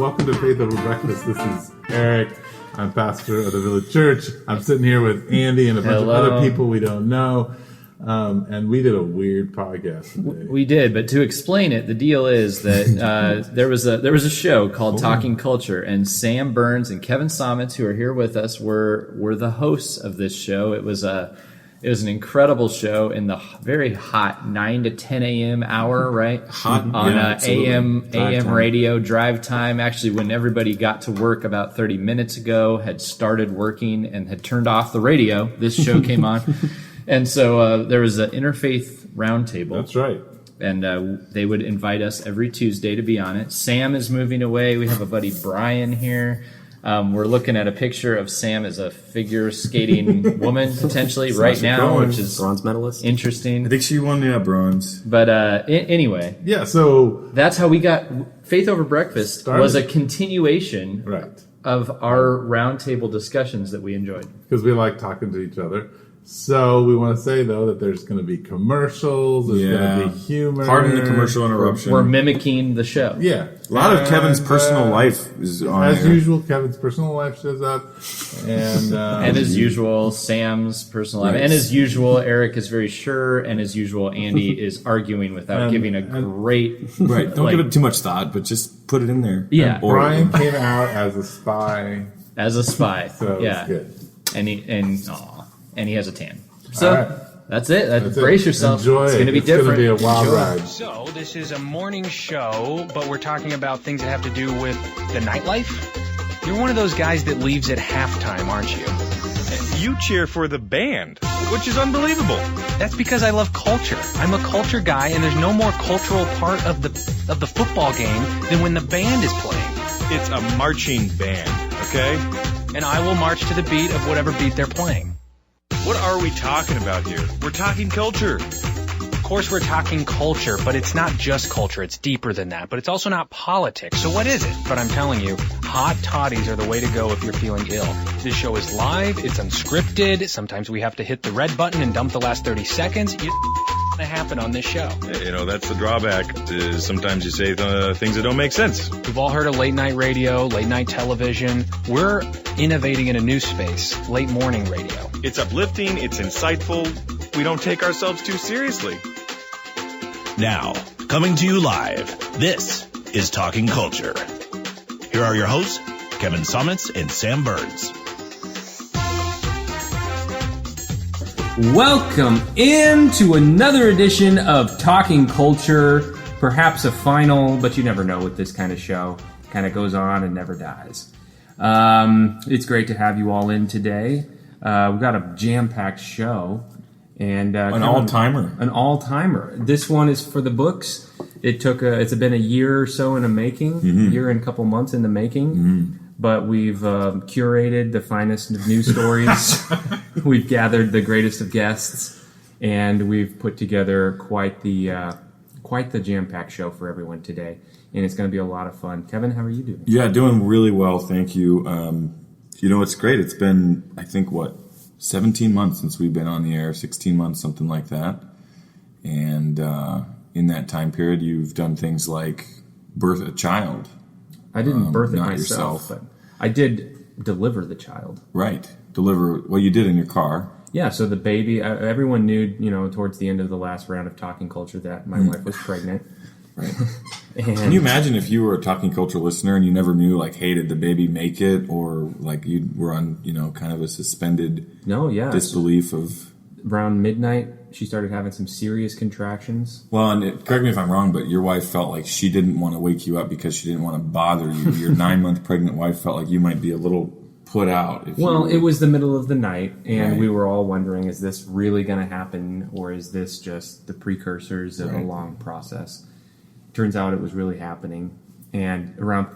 welcome to Faith Over Breakfast. This is Eric. I'm pastor of the Village Church. I'm sitting here with Andy and a bunch of other people we don't know. And we did a weird podcast today. We did, but to explain it, the deal is that there was a show called Talking Culture, and Sam Burns and Kevin Sommitz, who are here with us, were the hosts of this show. It was an incredible show in the very hot 9 to 10 a.m. hour, right? Hot on AM time. radio drive time. Actually, when everybody got to work about 30 minutes ago, had started working and had turned off the radio, this show came on. And so there was an interfaith roundtable. That's right. And they would invite us every Tuesday to be on it. Sam is moving away. We have a buddy, Bryan, here. We're looking at a picture of Sam as a figure skating woman, potentially, right now, which is bronze medalist. Interesting. I think she won bronze. But anyway. Yeah, so that's how we got Faith Over Breakfast was a continuation of our roundtable discussions that we enjoyed. Because we like talking to each other. So we want to say, though, that there's going to be commercials, there's going to be humor. Pardon the commercial interruption. We're mimicking the show. Yeah. A lot of Kevin's personal life is on As there. usual, Kevin's personal life shows up. And as usual, Sam's personal life. And as usual, Eric is very sure. And as usual, Andy is arguing without giving a great... Right. Don't give it too much thought, but just put it in there. Yeah. And Bryan came out as a spy. So it's good. And he has a tan. So that's it. Brace yourself. Enjoy it's going to be different. It's going to be a wild ride. So this is a morning show, but we're talking about things that have to do with the nightlife. You're one of those guys that leaves at halftime, aren't you? You cheer for the band, which is unbelievable. That's because I love culture. I'm a culture guy, and there's no more cultural part of the football game than when the band is playing. It's a marching band, okay? And I will march to the beat of whatever beat they're playing. What are we talking about here? We're talking culture. Of course we're talking culture, but it's not just culture. It's deeper than that. But it's also not politics. So what is it? But I'm telling you, hot toddies are the way to go if you're feeling ill. This show is live. It's unscripted. Sometimes we have to hit the red button and dump the last 30 seconds. It's going to happen on this show. You know, that's the drawback. Is sometimes you say things that don't make sense. We've all heard of late night radio, late night television. We're innovating in a new space, late morning radio. It's uplifting. It's insightful. We don't take ourselves too seriously. Now, coming to you live, this is Talking Culture. Here are your hosts, Kevin Sommitz and Sam Burns. Welcome into another edition of Talking Culture, perhaps a final, but you never know with this kind of show. It kind of goes on and never dies. It's great to have you all in today. We've got a jam-packed show. And an all-timer. An all-timer. This one is for the books. It's been a year or so in the making, year and a couple months in the making. But we've curated the finest of news stories. We've gathered the greatest of guests, and we've put together quite the jam-packed show for everyone today. And it's going to be a lot of fun. Kevin, how are you doing? Yeah, doing really well, thank you. It's great. It's been, I think, 17 months since we've been on the air, 16 months, something like that. And in that time period, you've done things like birth a child. I didn't birth it not myself, yourself. but I did deliver the child. Right. Deliver, well, you did in your car. Yeah, so the baby, everyone knew, towards the end of the last round of Talking Culture that my wife was pregnant. Right. Can you imagine if you were a Talking Culture listener and you never knew, hey, did the baby make it? Or, you were on, kind of a suspended disbelief of... Around midnight, she started having some serious contractions. Well, and correct me if I'm wrong, but your wife felt like she didn't want to wake you up because she didn't want to bother you. Your 9-month pregnant wife felt like you might be a little put out. It was the middle of the night, and we were all wondering, is this really going to happen, or is this just the precursors of a long process? Turns out it was really happening, and around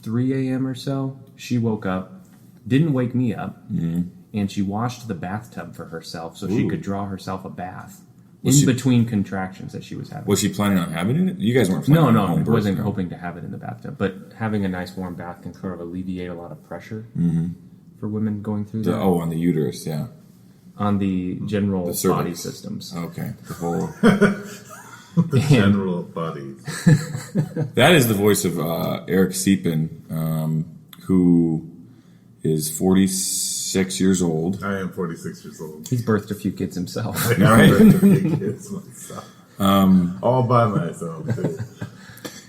3 a.m. or so, she woke up, didn't wake me up, and she washed the bathtub for herself so she could draw herself a bath between contractions that she was having. Was she planning on having it? You guys weren't planning on home birth? No, wasn't hoping to have it in the bathtub, but having a nice warm bath can sort of alleviate a lot of pressure for women going through that. On the uterus, yeah. On the general body systems. Okay. The whole... The general bodies. That is the voice of Eric Cepin, who is 46 years old. I am 46 years old. He's birthed a few kids himself. Right? Kids myself. All by myself, too.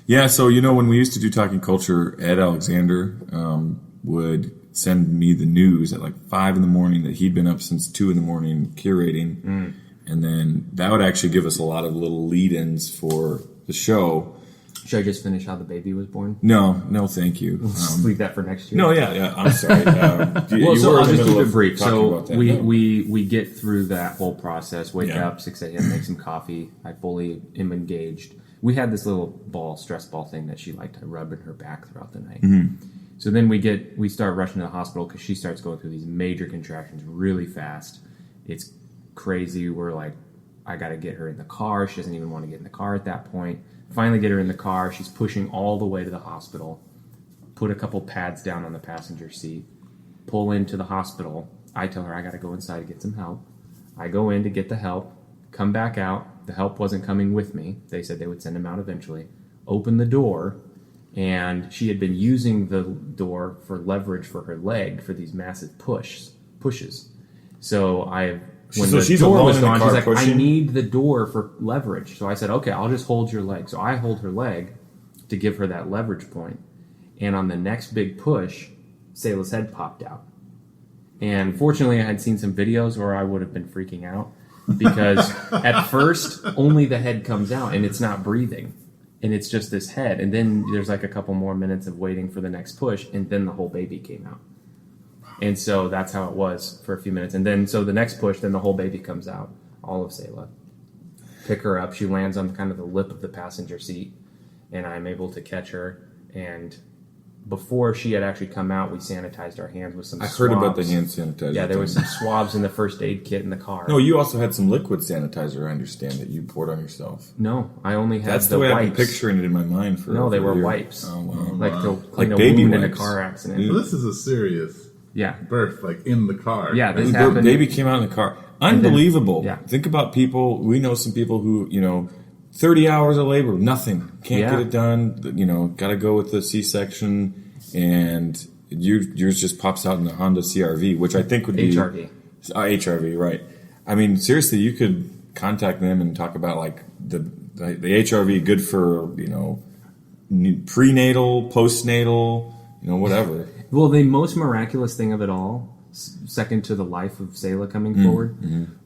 Yeah, so, when we used to do Talking Culture, Ed Alexander would send me the news at like 5 in the morning that he'd been up since 2 in the morning curating. And then that would actually give us a lot of little lead-ins for the show. Should I just finish how the baby was born? No, thank you. Just leave that for next year. No, yeah, I'm sorry. So I'll just keep it brief. So that. we get through that whole process, wake up, 6 a.m., make some coffee. I fully am engaged. We had this little stress ball thing that she liked to rub in her back throughout the night. So then we start rushing to the hospital because she starts going through these major contractions really fast. It's crazy. We're like, I got to get her in the car. She doesn't even want to get in the car at that point. Finally get her in the car. She's pushing all the way to the hospital. Put a couple pads down on the passenger seat. Pull into the hospital. I tell her I got to go inside to get some help. I go in to get the help. Come back out. The help wasn't coming with me. They said they would send him out eventually. Open the door. And she had been using the door for leverage for her leg for these massive pushes. So when the door was gone, she's like, pushing? I need the door for leverage. So I said, okay, I'll just hold your leg. So I hold her leg to give her that leverage point. And on the next big push, Selah's head popped out. And fortunately, I had seen some videos or I would have been freaking out because at first, only the head comes out and it's not breathing. And it's just this head. And then there's like a couple more minutes of waiting for the next push. And then the whole baby came out. And so that's how it was for a few minutes. And then, so the next push, then the whole baby comes out, all of Selah. Pick her up. She lands on kind of the lip of the passenger seat, and I'm able to catch her. And before she had actually come out, we sanitized our hands with some swabs. I heard about the hand sanitizer. Yeah, there was some swabs in the first aid kit in the car. No, you also had some liquid sanitizer, I understand, that you poured on yourself. No, I only had That's the way wipes. I've been picturing it in my mind for No, they were year. wipes. Oh, wow. Like to clean Like a baby wound in a wipes. car accident. So this is a serious birth, like in the car. Yeah, this The happened. baby came out in the car. Unbelievable. Yeah. Think about people. We know some people who, 30 hours of labor, nothing. Can't get it done. Got to go with the C-section. And yours just pops out in the Honda CR-V, which I think would be... HRV. HRV, right. I mean, seriously, you could contact them and talk about, like, the HRV good for, prenatal, postnatal, whatever. Well, the most miraculous thing of it all, second to the life of Selah coming forward,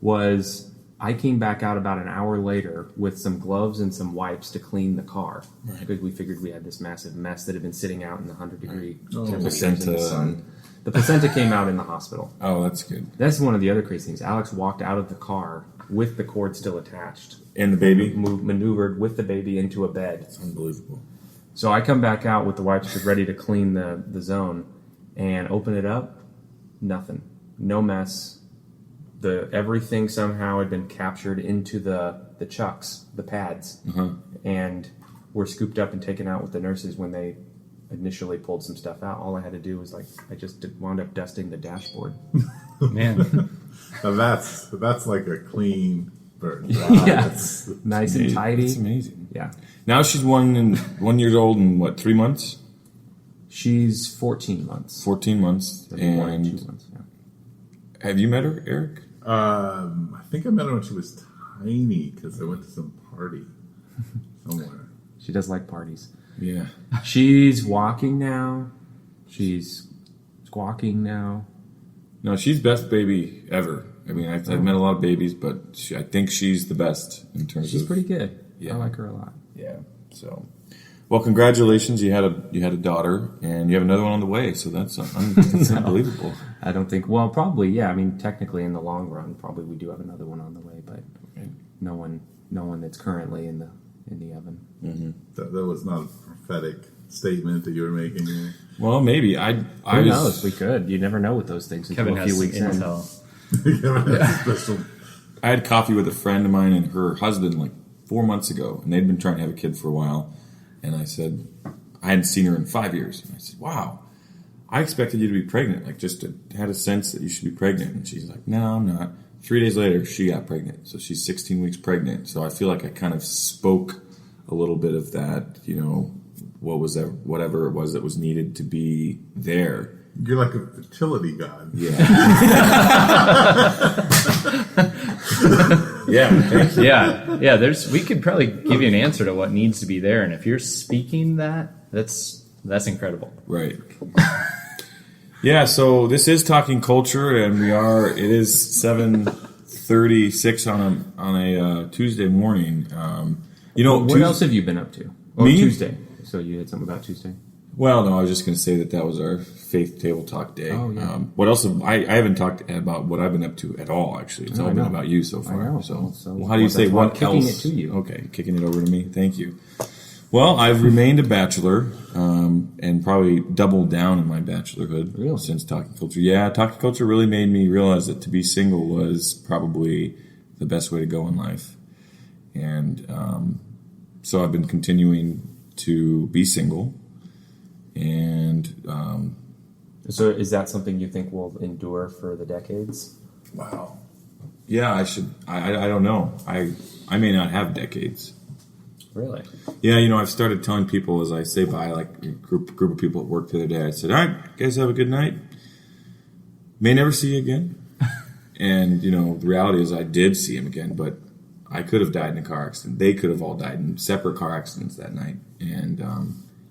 was I came back out about an hour later with some gloves and some wipes to clean the car. Right. Because we figured we had this massive mess that had been sitting out in the 100-degree temperatures in the sun. The placenta came out in the hospital. Oh, that's good. That's one of the other crazy things. Alex walked out of the car with the cord still attached. And the baby? Maneuvered with the baby into a bed. It's unbelievable. So I come back out with the wipes ready to clean the zone and open it up. Nothing. No mess. Everything somehow had been captured into the chucks, the pads, and were scooped up and taken out with the nurses when they initially pulled some stuff out. All I had to do was I just wound up dusting the dashboard. Man, Now that's like a clean birth. Wow. Yeah, nice and tidy. That's amazing. Yeah. Now she's 1 year old and what, 3 months? She's 14 months. 14 months. And 1 and 2 months. Yeah. Have you met her, Eric? I think I met her when she was tiny because I went to some party somewhere. She does like parties. Yeah. She's walking now. She's squawking now. No, she's best baby ever. I mean, I've met a lot of babies, but I think she's the best in terms of... She's pretty good. Yeah. I like her a lot. Yeah. So, well, congratulations. You had a daughter, and you have another one on the way. So that's unbelievable. I don't think. Well, probably. Yeah. I mean, technically, in the long run, probably we do have another one on the way, but no one that's currently in the oven. Mm-hmm. That was not a prophetic statement that you were making. Well, maybe Who knows? We could. You never know with those things until Kevin a few has weeks intel. I had coffee with a friend of mine and her husband like 4 months ago, and they'd been trying to have a kid for a while. And I said, I hadn't seen her in 5 years. And I said, wow, I expected you to be pregnant. Like, had a sense that you should be pregnant. And she's like, no, I'm not. 3 days later, she got pregnant. So she's 16 weeks pregnant. So I feel like I kind of spoke a little bit of that, what was that, whatever it was that was needed to be there. You're like a fertility god. Yeah. Yeah. Thank you. Yeah. We could probably give you an answer to what needs to be there, and if you're speaking that's incredible. Right. Yeah. So this is Talking Culture, and it is 7:36 on a Tuesday morning. What else have you been up to? Oh, Me? Tuesday. So you had something about Tuesday? Well, no, I was just going to say that was our Faith Table Talk Day. Oh, yeah. What else? I haven't talked about what I've been up to at all, actually. It's all been about you so far. I know. So Well, how do you say what else? Kicking it to you. Okay, kicking it over to me. Thank you. Well, I've remained a bachelor and probably doubled down in my bachelorhood since Talking Culture. Yeah, Talking Culture really made me realize that to be single was probably the best way to go in life. And so I've been continuing to be single. And so is that something you think will endure for the decades? Wow. Yeah, I should. I don't know. I may not have decades. Really? Yeah, I've started telling people as I say bye, like a group of people at work the other day. I said, "All right, guys, have a good night. May never see you again." And the reality is, I did see him again, but I could have died in a car accident. They could have all died in separate car accidents that night, and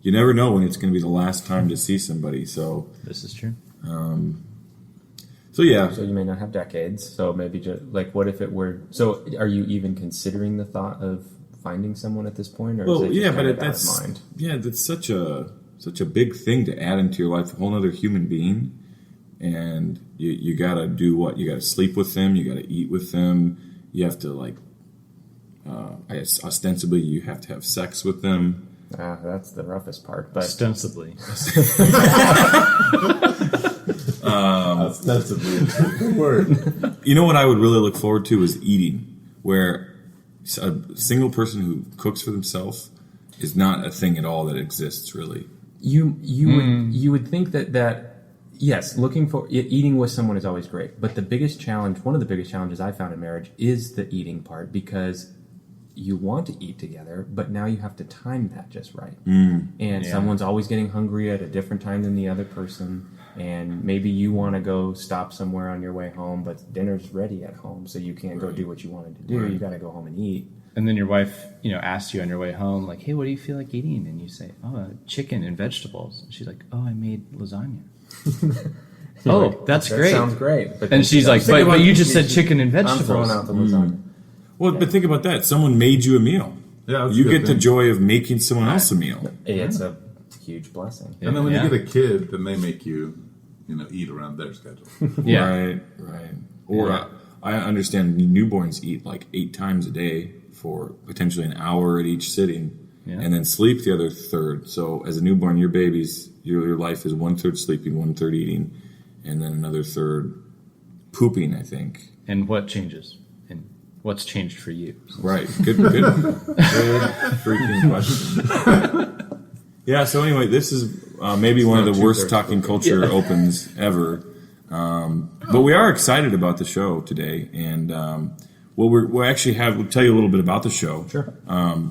you never know when it's going to be the last time to see somebody. So This is true. So yeah. So you may not have decades. So maybe just what if it were? So are you even considering the thought of finding someone at this point? Or Well, is it yeah, just but kind of that's out of mind? that's such a big thing to add into your life. A whole other human being, and you got to do what? You got to sleep with them. You got to eat with them. You have to I guess ostensibly you have to have sex with them. That's the roughest part. But Ostensibly. Ostensibly, it's a good word. What I would really look forward to is eating, where a single person who cooks for themselves is not a thing at all that exists, really. you would think that yes, eating with someone is always great. But one of the biggest challenges I found in marriage is the eating part, because you want to eat together, but now you have to time that just right. And someone's always getting hungry at a different time than the other person. And maybe you want to go stop somewhere on your way home, but dinner's ready at home, so you can't go do what you wanted to do. Right. You got to go home and eat. And then your wife, asks you on your way home, like, "Hey, what do you feel like eating?" And you say, "Oh, chicken and vegetables." And she's like, "Oh, I made lasagna." Oh, that's that great. Sounds great. But and she's like, but you just said chicken and vegetables. I'm throwing out the lasagna. Well, but think about that. Someone made you a meal. Yeah, you get the joy of making someone else a meal. It's a huge blessing. And then when you get a kid, then they make you, eat around their schedule. Right. Or I understand newborns eat 8 times a day for potentially an hour at each sitting, and then sleep the other third. So as a newborn, your life is 1/3 sleeping, 1/3 eating, and then another third pooping, I think. And what changes? And what's changed for you? Right. Good freaking question. Yeah, so anyway, this is maybe one of the worst Talking Culture opens ever. But we are excited about the show today. And we'll actually we'll tell you a little bit about the show. Sure.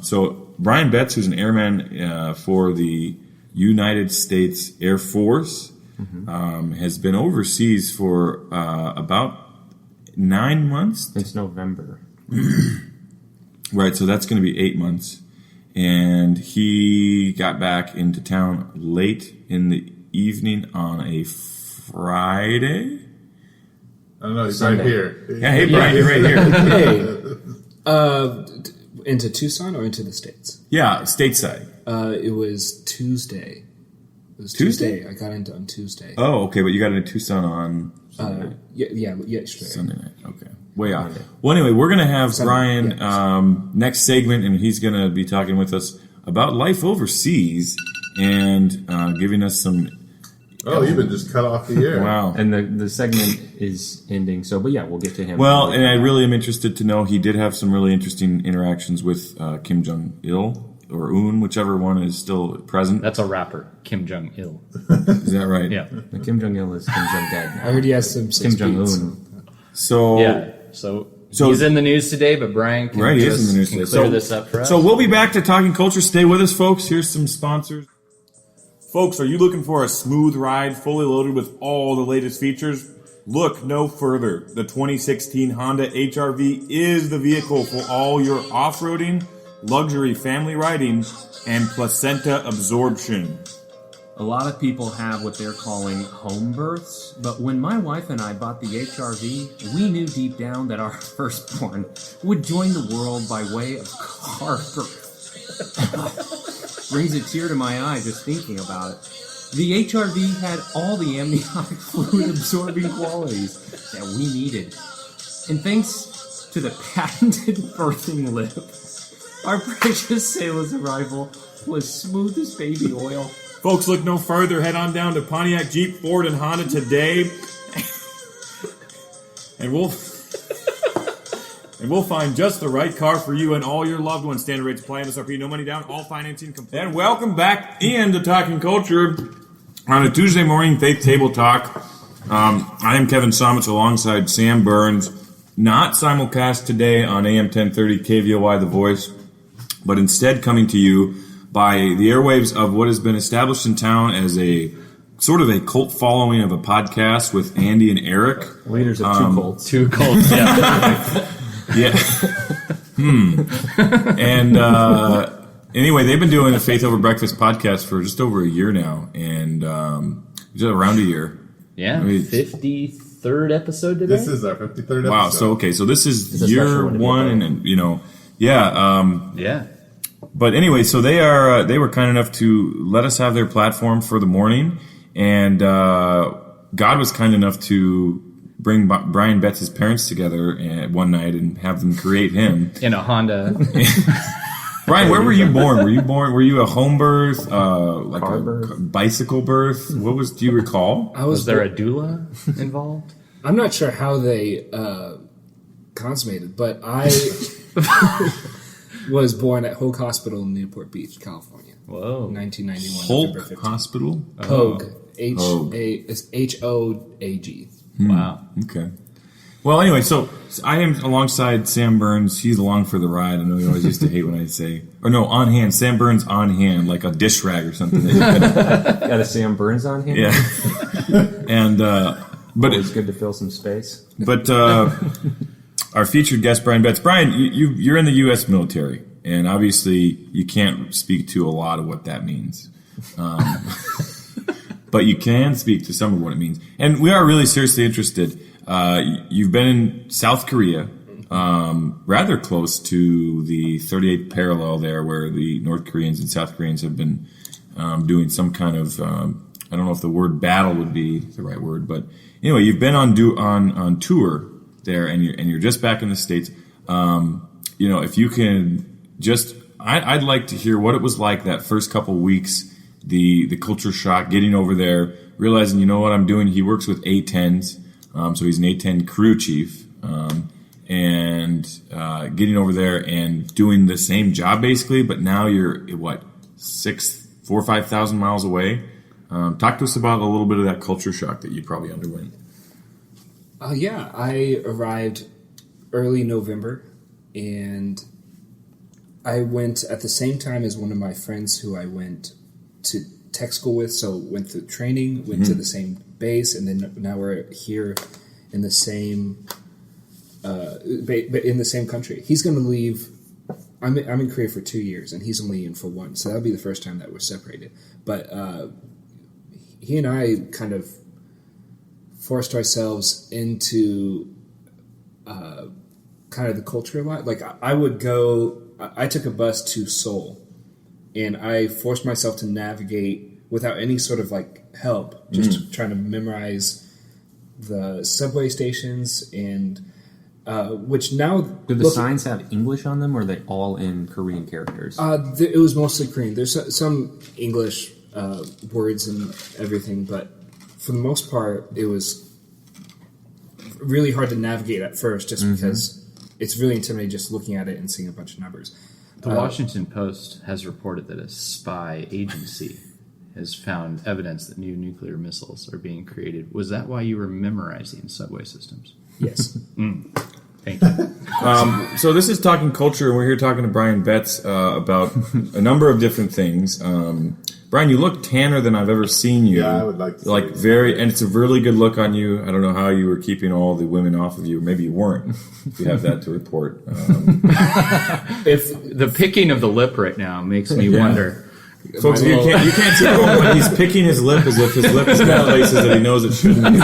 So Bryan Betz, who's an airman for the United States Air Force, has been overseas for about 9 months. It's November. Right, so that's going to be 8 months. And he got back into town late in the evening on a Friday. I don't know, he's Sunday. right here. Yeah, hey, Bryan, you're right here. Into Tucson or into the States? Yeah, stateside. It was Tuesday. It was Tuesday? I got into on Tuesday. Oh, okay, but you got into Tucson on Sunday Sunday night. Okay, way off. Well, anyway, we're going to have Bryan next segment, and he's going to be talking with us about life overseas and giving us some... Oh, you've been just cut off the air. Wow. And the segment is ending, so, but yeah, we'll get to him. Well, and I really am interested to know, he did have some really interesting interactions with Kim Jong-il, or Un, whichever one is still present. That's a rapper, Kim Jong-il. Is that right? Yeah. Kim Jong-il is Kim Jong-dad. I heard he has some Kim Jong-un. So... Yeah. So So he's in the news today, but Bryan can, he is in the news can today. clear this up for us. So we'll be back to Talking Culture. Stay with us, folks. Here's some sponsors. Folks, are you looking for a smooth ride, fully loaded with all the latest features? Look no further. The 2016 Honda HR-V is the vehicle for all your off-roading, luxury family riding, and placenta absorption. A lot of people have what they're calling home births, but when my wife and I bought the HR-V, we knew deep down that our firstborn would join the world by way of car birth. Brings a tear to my eye just thinking about it. The HR-V had all the amniotic fluid absorbing qualities that we needed. And thanks to the patented birthing lip, our precious sailor's arrival was smooth as baby oil. Folks, look no further. Head on down to Pontiac, Jeep, Ford, and Honda today. And we'll find just the right car for you and all your loved ones. Standard rates apply, MSRP, no money down, all financing complete. And welcome back into Talking Culture on a Tuesday morning Faith Table Talk. I am Kevin Sommitz alongside Sam Burns. Not simulcast today on AM 1030 KVOY The Voice, but instead coming to you by the airwaves of what has been established in town as a sort of a cult following of a podcast with Andy and Eric. Leaders of two cults. Two cults, yeah. Yeah. And anyway, they've been doing a Faith Over Breakfast podcast for just over a year now, and just around a year. Yeah, 53rd episode today? This is our 53rd episode. Wow, so this is year one, and yeah. But anyway, so they were kind enough to let us have their platform for the morning, and God was kind enough to bring Bryan Betz's parents together one night and have them create him in a Honda. Bryan, where were you born? Were you a home birth, like car a birth? bicycle birth? Do you recall? Was there a doula involved? I'm not sure how they consummated, but I was born at Hoag Hospital in Newport Beach, California. Whoa. 1991. Hoag Hospital? Hoag. Hoag. H-O-A-G. Wow. Okay. Well, anyway, so I am alongside Sam Burns. He's along for the ride. I know you always used to hate when I say, or no, on hand. Sam Burns on hand, like a dish rag or something. Got a Sam Burns on hand? Yeah. And, but it's good to fill some space. But our featured guest, Bryan Betz. Bryan, you're in the U.S. military, and obviously you can't speak to a lot of what that means. But you can speak to some of what it means. And we are really seriously interested. You've been in South Korea, rather close to the 38th parallel there, where the North Koreans and South Koreans have been doing some kind of, I don't know if the word battle would be the right word, but anyway, you've been on tour there, and you're just back in the States. If you can just, I'd like to hear what it was like that first couple weeks, the culture shock, getting over there, realizing, you know what I'm doing. He works with A-10s, so he's an A-10 crew chief, and getting over there and doing the same job basically, but now you're, 4,000 or 5,000 miles away. Talk to us about a little bit of that culture shock that you probably underwent. Yeah, I arrived early November, and I went at the same time as one of my friends who I went to tech school with, so went through training, went to the same base, and then now we're here in the same in the same country. He's going to leave. I'm in Korea for 2 years, and he's only in for 1, so that'll be the first time that we're separated. But he and I kind of forced ourselves into kind of the culture a lot. Like I took a bus to Seoul, and I forced myself to navigate without any sort of like help, just trying to memorize the subway stations and which now... Do the signs have English on them, or are they all in Korean characters? It was mostly Korean. There's some English words and everything, but for the most part, it was really hard to navigate at first, just because it's really intimidating just looking at it and seeing a bunch of numbers. The Washington Post has reported that a spy agency has found evidence that new nuclear missiles are being created. Was that why you were memorizing subway systems? Yes. Thank you. So this is Talking Culture, and we're here talking to Bryan Betz about a number of different things. Bryan, you look tanner than I've ever seen you. Yeah, I would like to say like very, and it's a really good look on you. I don't know how you were keeping all the women off of you. Maybe you weren't. If you have that to report. If the picking of the lip right now makes me wonder. Folks, you can't see Roman, but he's picking his lip as if his lip is got places that he knows it shouldn't.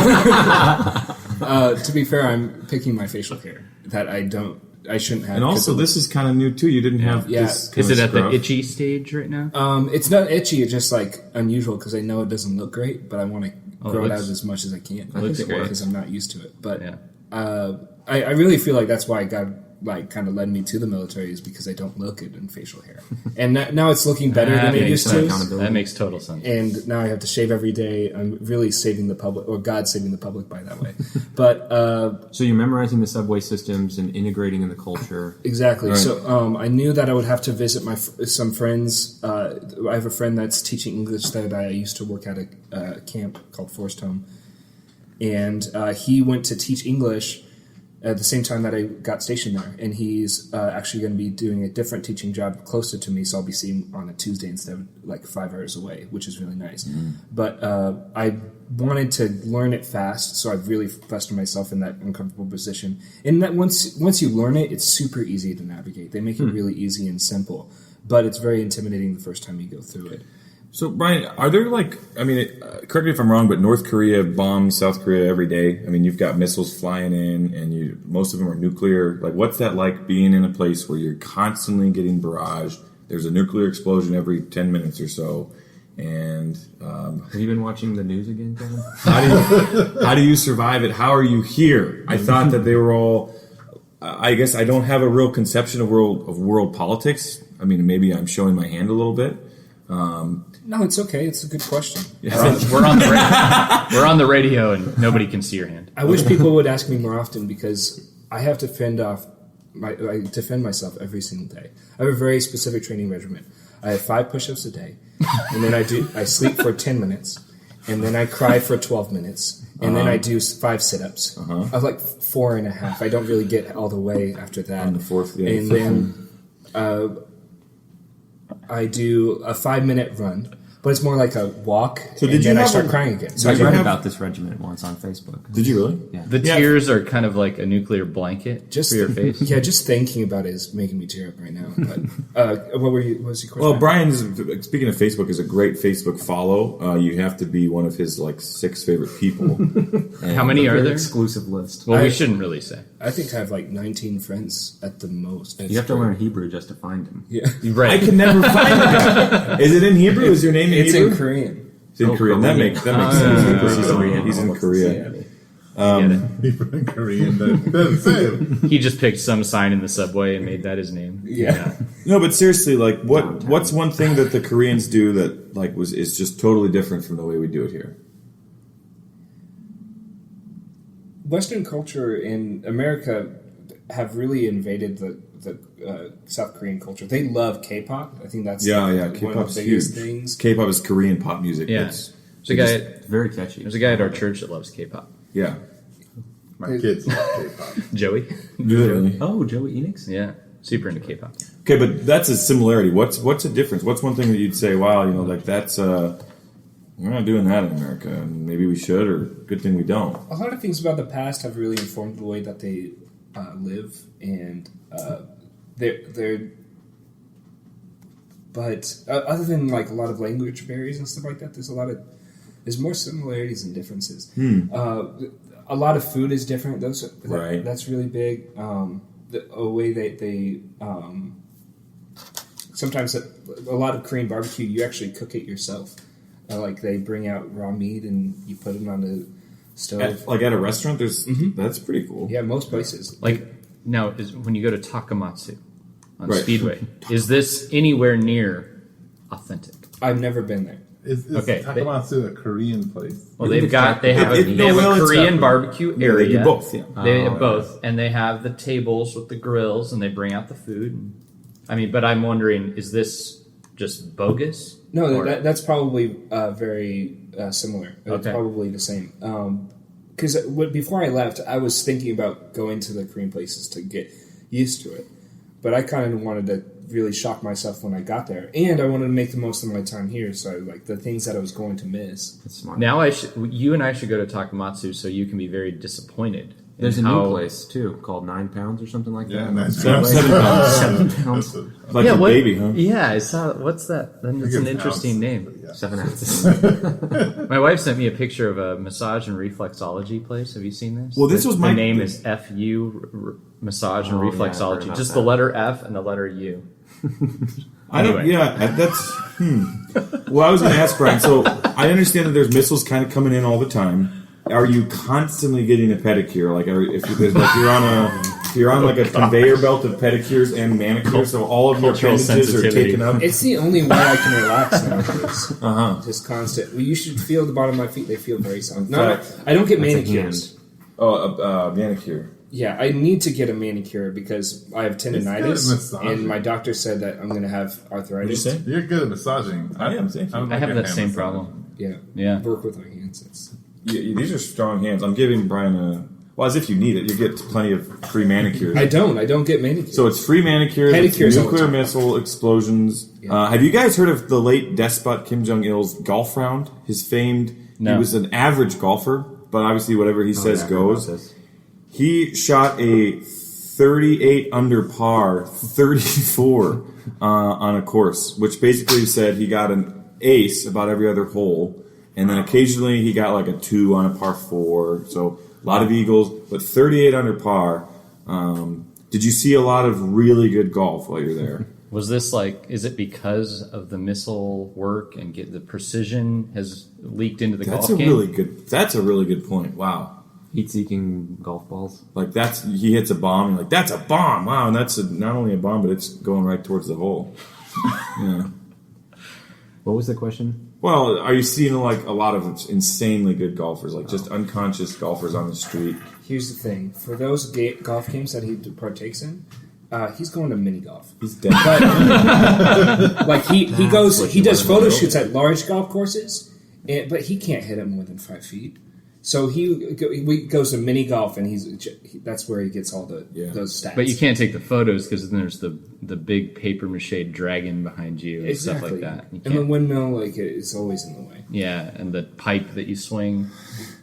To be fair, I'm picking my facial hair that I shouldn't have. And also, this is kind of new too. You didn't have this. Is it at scruff. the itchy stage right now? It's not itchy. It's just like unusual because I know it doesn't look great, but I want to grow it out as much as I can. I think it works because I'm not used to it. But I really feel like that's why God kind of led me to the military is because I don't look good in facial hair, and now it's looking better than it used to. That makes total sense. And now I have to shave every day. I'm really saving the public, or God's saving the public by that way. But so you're memorizing the subway systems and integrating in the culture. Exactly. Right. So I knew that I would have to visit some friends. I have a friend that's teaching English there that I used to work at a camp called Forest Home, and he went to teach English at the same time that I got stationed there, and he's actually going to be doing a different teaching job closer to me, so I'll be seeing him on a Tuesday instead of 5 hours away, which is really nice. But I wanted to learn it fast, so I've really vested myself in that uncomfortable position. And that once you learn it, it's super easy to navigate. They make it really easy and simple, but it's very intimidating the first time you go through it. So, Bryan, are there correct me if I'm wrong, but North Korea bombs South Korea every day. I mean, you've got missiles flying in, and most of them are nuclear. Like, what's that like being in a place where you're constantly getting barraged? There's a nuclear explosion every 10 minutes or so. And have you been watching the news again, Kevin? How do you survive it? How are you here? I thought that they were all. I guess I don't have a real conception of world politics. I mean, maybe I'm showing my hand a little bit. No, it's okay. It's a good question. We're on the radio, and nobody can see your hand. I wish people would ask me more often because I have to I defend myself every single day. I have a very specific training regimen. I have 5 push-ups a day, and then I sleep for 10 minutes, and then I cry for 12 minutes, and then I do 5 sit-ups. I have 4.5. I don't really get all the way after that. On the fourth, and then I do a 5-minute run, but it's more like a walk. So and then I start crying again. So I read about this regimen once on Facebook. Did you really? Yeah. The tears are kind of like a nuclear blanket for your face. Yeah, just thinking about it is making me tear up right now. But what was your question? Well, Bryan's, speaking of Facebook, is a great Facebook follow. You have to be one of his 6 favorite people. How many are there? Exclusive list. Well, we shouldn't really say. I think I have 19 friends at the most. You have to learn Hebrew just to find him. Yeah, right. I can never find the guy. Is it in Hebrew? Is your name in it's Hebrew? in Korean. It's in Korean. That makes sense. He's in Korea. He's in Korean. That's it. He just picked some sign in the subway and made that his name. Yeah. No, but seriously, what's one thing that the Koreans do that is just totally different from the way we do it here? Western culture in America have really invaded the South Korean culture. They love K-pop. I think that's one of K-pop's the biggest huge. things. K-pop is Korean pop music. Yeah. It's Very catchy. There's a guy at our church that loves K-pop. yeah. My kids love K-pop. Joey. Really? Oh, Joey Enix? Yeah. Super into K-pop. Okay, but that's a similarity. What's a difference? What's one thing that you'd say, wow, that's we're not doing that in America, and maybe we should, or good thing we don't. A lot of things about the past have really informed the way that they live, and they're. But other than a lot of language barriers and stuff like that, there's more similarities than differences. A lot of food is different. Right. That's really big. The way they sometimes a lot of Korean barbecue, you actually cook it yourself. They bring out raw meat and you put it on the stove. At a restaurant, that's pretty cool. Yeah, most places. Now, when you go to Takamatsu on Right. Speedway, is this anywhere near authentic? I've never been there. Is Takamatsu a Korean place? Well, they have a Korean barbecue area. They do both, yeah. They have both, and they have the tables with the grills, and they bring out the food. But I'm wondering, is this just bogus? No, that's probably very similar. It's Okay. probably the same. because before I left, I was thinking about going to the Korean places to get used to it, but I kind of wanted to really shock myself when I got there, and I wanted to make the most of my time here. So like the things that I was going to miss. That's smart. Now you and I should go to Takamatsu so you can be very disappointed. There's a new place too called 9 pounds or something like that. Yeah, 9 7 pounds. 7 pounds. Like a baby, huh? Yeah, I saw. What's that? That's an interesting name. Yeah. 7 ounces. My wife sent me a picture of a massage and reflexology place. Have you seen this? Well, this was the name is FU Massage and Oh, yeah, I've heard Reflexology. about Just that. the letter F and the letter U. I don't. Anyway. Yeah, that's. Well, I was going to ask Brian. So I understand that there's missiles kind of coming in all the time. Are you constantly getting a pedicure? Like, if you're on like a conveyor belt of pedicures and manicures, so all of your Cultural appendages are sensitivity. taken up. It's the only way I can relax nowadays. Just constant. Well, you should feel the bottom of my feet; they feel very soft. No, I don't get That's a manicures. Oh, manicure. Yeah, I need to get a manicure because I have tendonitis, massaging. and my doctor said that I'm going to have arthritis. What'd you say? You're good at massaging. I am. Thank you. don't I like have a that hand same massage. problem. Yeah, Yeah. Work with my hands. It's, These are strong hands. I'm giving Brian a. Well, as if you need it, you get plenty of free manicures. I don't get manicures. So it's free manicures, it's Pedicures all the nuclear time. missile explosions. Yeah. Have you guys heard of the late despot Kim Jong-il's golf round? His famed. No. He was an average golfer, but obviously whatever he says goes. He shot a 38 under par, 34 on a course, which basically said he got an ace about every other hole, and then occasionally he got like a 2 on a par 4. So a lot of eagles, but 38 under par. Did you see a lot of really good golf while you're there? Was this is it because of the missile work and the precision has leaked into the golf game? That's a really good point. Wow. Heat-seeking golf balls. Like he hits a bomb, and like that's a bomb. Wow, and that's not only a bomb, but it's going right towards the hole. Yeah. What was the question? Well, are you seeing a lot of insanely good golfers, like just unconscious golfers on the street? here's the thing: for those golf games that he partakes in, he's going to mini golf. He's dead. But like he does photo shoots at large golf courses, but he can't hit it more than 5 feet. So he goes to mini golf, and that's where he gets all those stats. But you can't take the photos because then there's the big paper mache dragon behind you and stuff like that. And the windmill, it's always in the way. Yeah, and the pipe that you swing.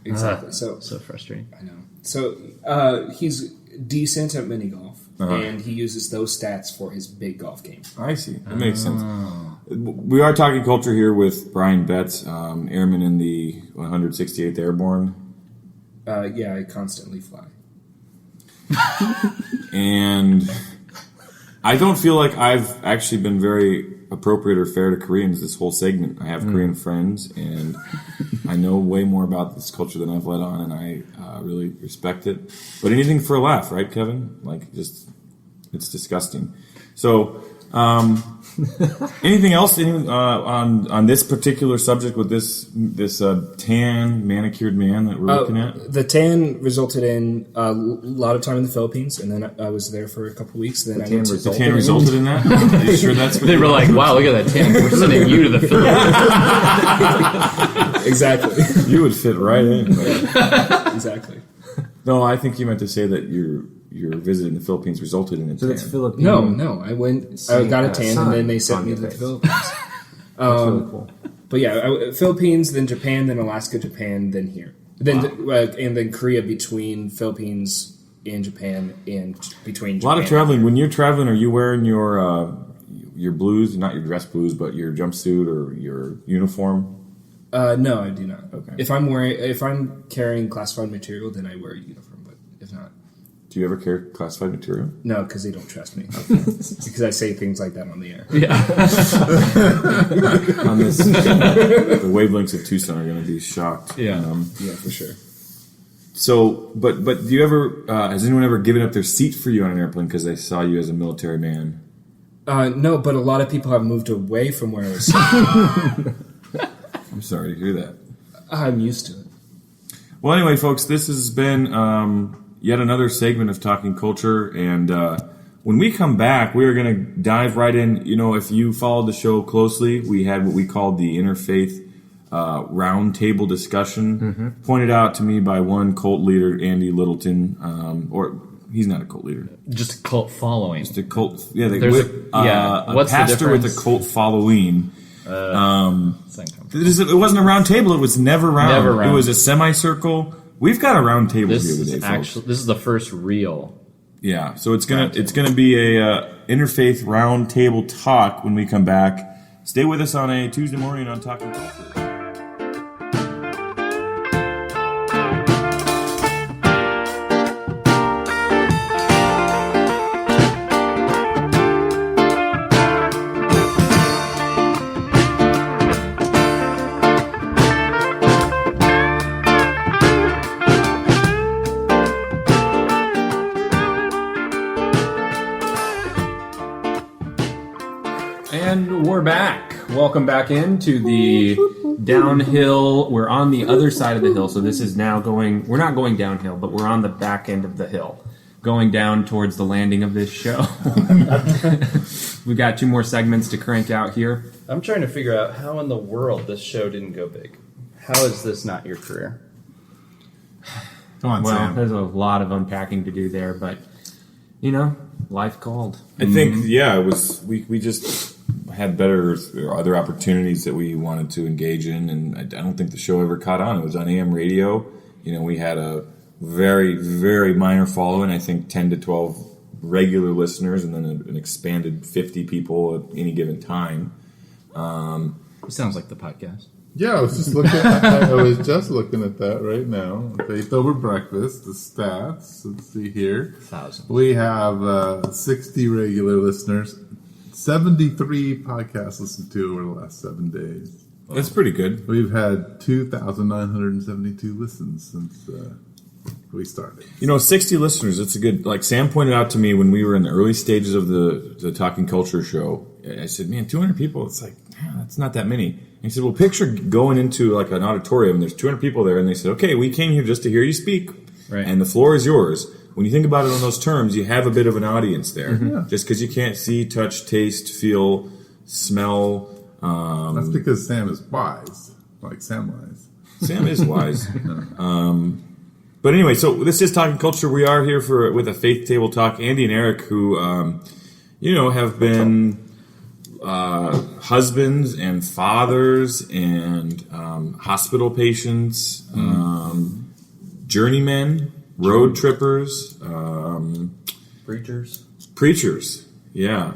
Exactly. So frustrating. I know. So he's decent at mini golf, and he uses those stats for his big golf game. I see. That makes sense. We are talking culture here with Bryan Betz, airman in the 168th Airborne. Yeah, I constantly fly. And I don't feel like I've actually been very appropriate or fair to Koreans this whole segment. I have Korean friends, and I know way more about this culture than I've let on, and I really respect it. But anything for a laugh, right, Kevin? It's disgusting. So, anything else on this particular subject with this tan manicured man that we're looking at? The tan resulted in a lot of time in the Philippines, and then I was there for a couple weeks. Then The tan resulted in that? Are you sure that's what They were like, wow, look at that tan. We're sending you to the Philippines. Exactly. You would fit right in. Exactly. No, I think you meant to say that your visit in the Philippines resulted in a So tan. that's Philippine. No. I got a tan, and then they sent me to the Philippines. That's really cool. But yeah, Philippines, then Japan, then Alaska, Japan, then here, and then Korea between Philippines and Japan, and between Japan. A lot of traveling. When you're traveling, are you wearing your blues, not your dress blues, but your jumpsuit or your uniform? No, I do not. Okay. If I'm carrying classified material, then I wear a uniform. But if not, Do you ever carry classified material? no, because they don't trust me. Because I say things like that on the air. On this, the wavelengths of Tucson are going to be shocked. Yeah. Yeah, for sure. So, but do you ever? Has anyone ever given up their seat for you on an airplane because they saw you as a military man? No, but a lot of people have moved away from where I was. I'm sorry to hear that. I'm used to it. Well, anyway, folks, this has been yet another segment of Talking Culture, and when we come back, we are going to dive right in. You know, if you followed the show closely, we had what we called the Interfaith round table discussion pointed out to me by one cult leader, Andy Littleton, or he's not a cult leader. Just a cult following. Just a cult. Yeah, What's a pastor the with a cult following. It wasn't a round table. It was never round. It was a semicircle. We've got a round table here today, folks. This is the first real. Yeah, so it's gonna be a interfaith round table talk when we come back. Stay with us on a Tuesday morning on Talking Culture. And we're back. Welcome back into the downhill. We're on the other side of the hill, so this is now we're not going downhill, but we're on the back end of the hill, going down towards the landing of this show. We've got 2 more segments to crank out here. I'm trying to figure out how in the world this show didn't go big. How is this not your career? Come on, Sam. There's a lot of unpacking to do there, but, life called. I think, it was, we just had other opportunities that we wanted to engage in, and I don't think the show ever caught on. It was on AM radio. We had a very, very minor following, I think 10 to 12 regular listeners, and then an expanded 50 people at any given time. It sounds like the podcast. Yeah, I was just looking at that right now. Faith Over Breakfast, the stats. Let's see here. 1,000. We have 60 regular listeners, 73 podcasts listened to over the last 7 days. That's pretty good. We've had 2,972 listens since we started. 60 listeners, that's a good... Like Sam pointed out to me when we were in the early stages of the Talking Culture show, I said, man, 200 people, it's like, that's not that many. And he said, well, picture going into like an auditorium, and there's 200 people there, and they said, okay, we came here just to hear you speak, right, and the floor is yours. When you think about it on those terms, you have a bit of an audience there. Mm-hmm. Yeah. Just because you can't see, touch, taste, feel, smell. That's because Sam is wise, like Samwise. Sam is wise. But anyway, so this is Talking Culture. We are here with a Faith Table Talk. Andy and Eric, who, have been husbands and fathers and hospital patients, journeymen, road trippers, preachers. Yeah,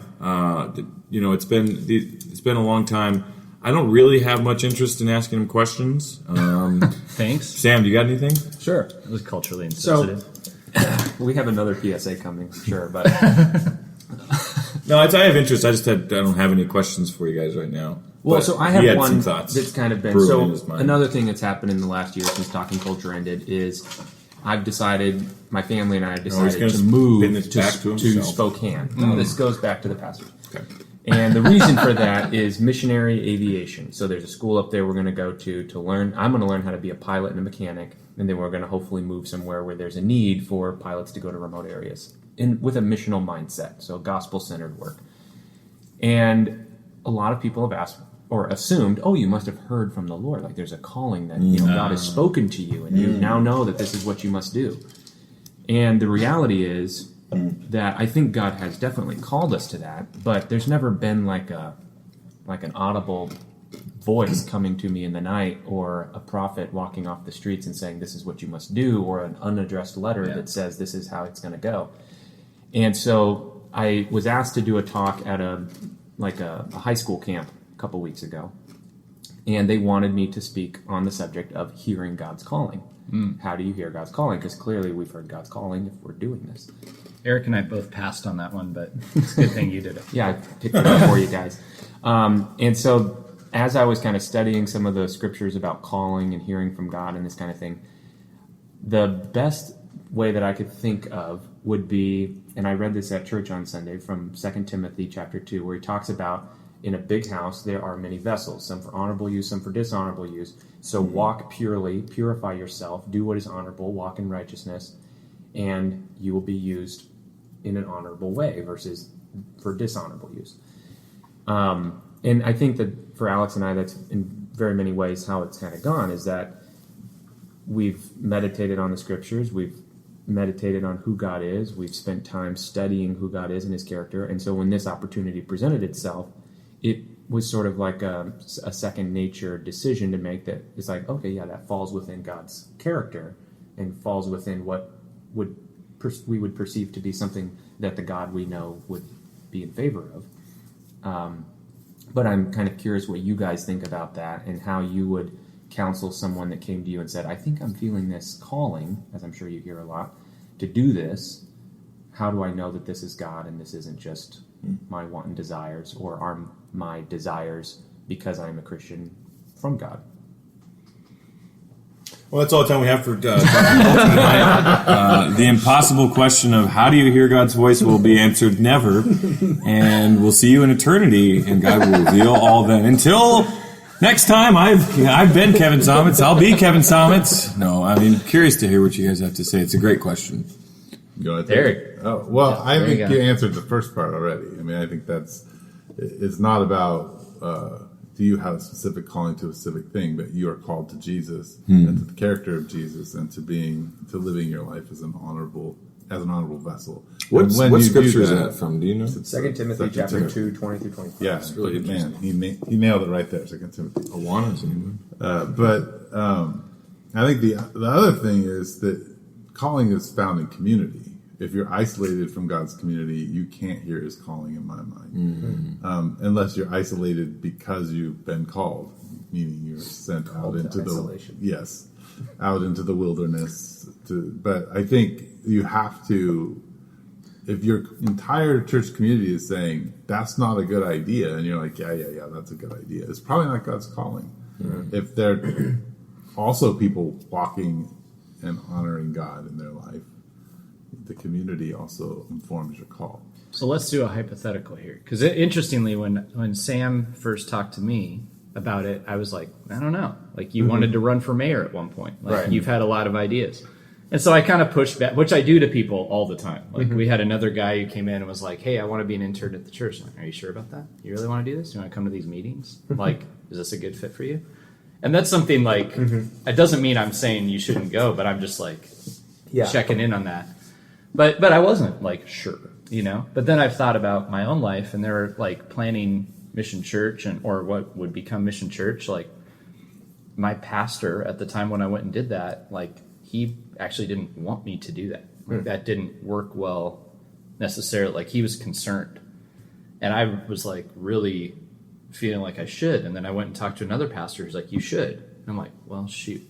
it's been a long time. I don't really have much interest in asking him questions. Thanks. Sam, do you got anything? Sure. It was culturally insensitive. So, we have another PSA coming, for sure, but... No, I have interest. I don't have any questions for you guys right now. Well, but so I have one thoughts that's kind of been... another thing that's happened in the last year since Talking Culture ended is I've decided, my family and I have decided to move to Spokane. No, this goes back to the pastor. Okay. And the reason for that is missionary aviation. So there's a school up there we're going to go to learn. I'm going to learn how to be a pilot and a mechanic, and then we're going to hopefully move somewhere where there's a need for pilots to go to remote areas with a missional mindset, so gospel-centered work. And a lot of people have asked or assumed, you must have heard from the Lord. Like there's a calling that God has spoken to you, and you now know that this is what you must do. And the reality is that I think God has definitely called us to that, but there's never been like an audible voice coming to me in the night, or a prophet walking off the streets and saying this is what you must do, or an unaddressed letter that says this is how it's going to go. And so I was asked to do a talk at a high school camp a couple weeks ago, and they wanted me to speak on the subject of hearing God's calling. How do you hear God's calling? Because clearly we've heard God's calling if we're doing this. Eric and I both passed on that one, but it's a good thing you did it. Yeah, I picked it up for you guys. And so as I was kind of studying some of the scriptures about calling and hearing from God and this kind of thing, the best way that I could think of would be, and I read this at church on Sunday from 2 Timothy chapter 2, where he talks about in a big house there are many vessels, some for honorable use, some for dishonorable use. So walk purely, purify yourself, do what is honorable, walk in righteousness, and you will be used in an honorable way versus for dishonorable use. And I think that for Alex and I, that's very many ways how it's kind of gone is that we've meditated on the scriptures, we've meditated on who God is, we've spent time studying who God is and his character, and so when this opportunity presented itself, it was sort of like a second nature decision to make that it's like, okay, yeah, that falls within God's character and falls within what we would perceive to be something that the God we know would be in favor of. But I'm kind of curious what you guys think about that and how you would counsel someone that came to you and said, I think I'm feeling this calling, as I'm sure you hear a lot, to do this. How do I know that this is God and this isn't just my want and desires, or are my desires because I'm a Christian from God? Well, that's all the time we have for Talking Culture tonight. The impossible question of how do you hear God's voice will be answered never, and we'll see you in eternity, and God will reveal all then. Until next time, I've been Kevin Sommitz. I'll be Kevin Sommitz. No, I mean, curious to hear what you guys have to say. It's a great question. Go ahead, Eric. Oh, well, Yeah, I think you you answered the first part already. I mean, I think it's not about do you have a specific calling to a specific thing, but you are called to Jesus and to the character of Jesus and to living your life as an honorable vessel. What scripture is that from? Do you know? 2 Timothy chapter 2, 20 through 25. Yeah, really man, he nailed it right there. 2 Timothy. Awana's but I think the other thing is that calling is found in community. If you're isolated from God's community, you can't hear his calling, in my mind. Unless you're isolated because you've been called, meaning you're sent out into out into the wilderness. But I think you have to, if your entire church community is saying, that's not a good idea, and you're like, yeah, that's a good idea, it's probably not God's calling. If they're also people walking and honoring God in their life, the community also informs your call. So let's do a hypothetical here, because interestingly, when Sam first talked to me about it, I was like, I don't know. Like, you wanted to run for mayor at one point. Like, right. You've had a lot of ideas. And so I kind of pushed back, which I do to people all the time. Like, we had another guy who came in and was like, hey, I want to be an intern at the church. I'm like, are you sure about that? You really want to do this? You want to come to these meetings? Like, is this a good fit for you? And that's something like, it doesn't mean I'm saying you shouldn't go, but I'm just like checking in on that. But I wasn't like sure, But then I've thought about my own life, and they're like planning Mission Church or what would become Mission Church. Like, my pastor at the time when I went and did that, like, he actually didn't want me to do that. Like, that didn't work well necessarily. Like, he was concerned, and I was like really feeling like I should. And then I went and talked to another pastor who's like, you should. And I'm like, well, shoot.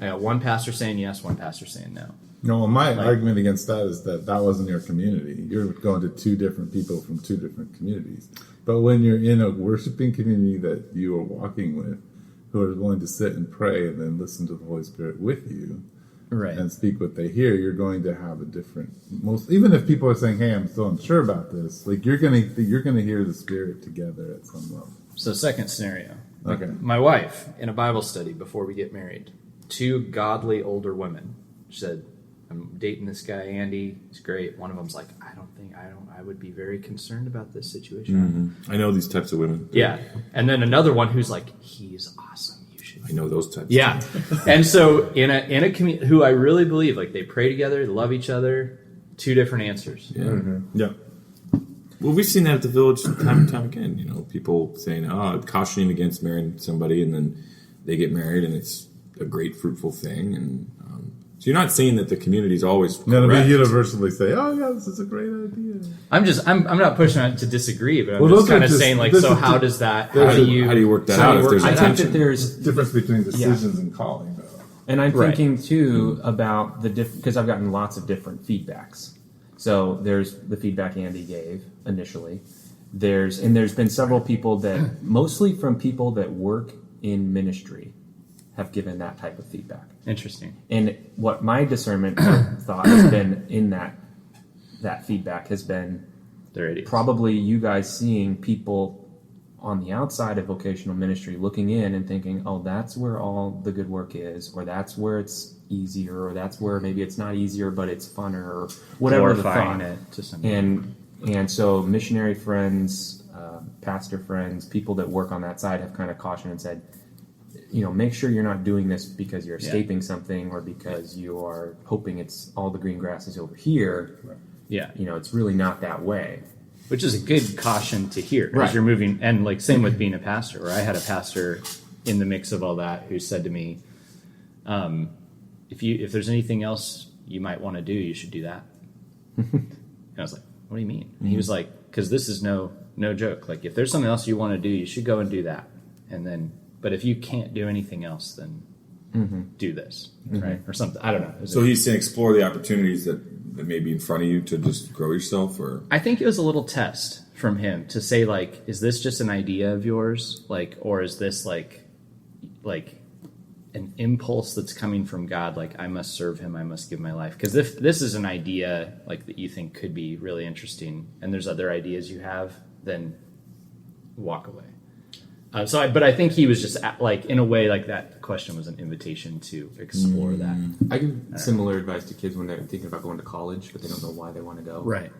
I got one pastor saying yes, one pastor saying no. No, well, my argument against that is that wasn't your community. You're going to two different people from two different communities. But when you're in a worshiping community that you are walking with, who are willing to sit and pray and then listen to the Holy Spirit with you, right, and speak what they hear, you're going to have a different. Even if people are saying, "Hey, I'm still unsure about this," like you're going to hear the Spirit together at some level. So, second scenario. Okay. My wife, in a Bible study before we get married, two godly older women said, I'm dating this guy, Andy. He's great. One of them's like, I would be very concerned about this situation. I know these types of women. Yeah. And then another one who's like, he's awesome. You should. I know those types. Yeah. And so in a community, who I really believe, like, they pray together, they love each other, two different answers. Yeah. Yeah. Well, we've seen that at the Village time and time again. People saying, cautioning against marrying somebody, and then they get married, and it's a great, fruitful thing. And so you're not saying that the community's always correct. None of you universally say, "Oh yeah, this is a great idea." I'm not pushing on it to disagree, but I'm just kind of saying, like, so how does that? How do you work that out? If there's I a think tension? that there's difference between decisions and calling, though. And I'm thinking too about because I've gotten lots of different feedbacks. So there's the feedback Andy gave initially. There's been several people that, mostly from people that work in ministry, have given that type of feedback. Interesting. And what my discernment thought has been in that feedback has been probably you guys seeing people on the outside of vocational ministry looking in and thinking, oh, that's where all the good work is, or that's where it's easier, or that's where maybe it's not easier but it's funner, or whatever the thought. It to some and so missionary friends, pastor friends, people that work on that side have kind of cautioned and said, make sure you're not doing this because you're escaping something or because you are hoping it's all the green grass is over here. Right. Yeah. It's really not that way. Which is a good caution to hear Right. as you're moving. And like same with being a pastor, where I had a pastor in the mix of all that who said to me, if there's anything else you might want to do, you should do that. And I was like, what do you mean? And he was like, because this is no joke. Like if there's something else you want to do, you should go and do that. And then, but if you can't do anything else, then do this, right? Or something. I don't know. So he's saying explore the opportunities that may be in front of you to just grow yourself, or I think it was a little test from him to say, like, is this just an idea of yours? Like, or is this like an impulse that's coming from God? Like, I must serve him. I must give my life. Because if this is an idea like that you think could be really interesting and there's other ideas you have, then walk away. But I think he was just like, in a way, like that question was an invitation to explore that. I give similar advice to kids when they're thinking about going to college, but they don't know why they want to go. Right.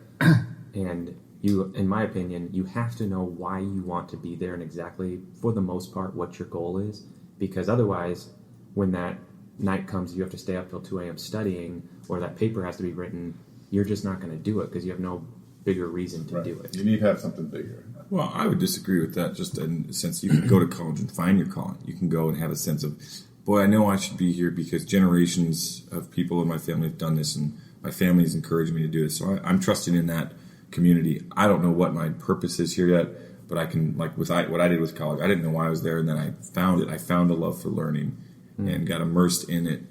And you, in my opinion, you have to know why you want to be there and exactly, for the most part, what your goal is. Because otherwise, when that night comes, you have to stay up till 2 a.m. studying, or that paper has to be written, you're just not going to do it because you have no bigger reason to do it. You need to have something bigger. Well, I would disagree with that, just in the sense you can go to college and find your calling. You can go and have a sense of, boy, I know I should be here because generations of people in my family have done this, and my family has encouraged me to do this. So I'm trusting in that community. I don't know what my purpose is here yet, but I can, like with what I did with college, I didn't know why I was there, and then I found it. I found a love for learning and got immersed in it.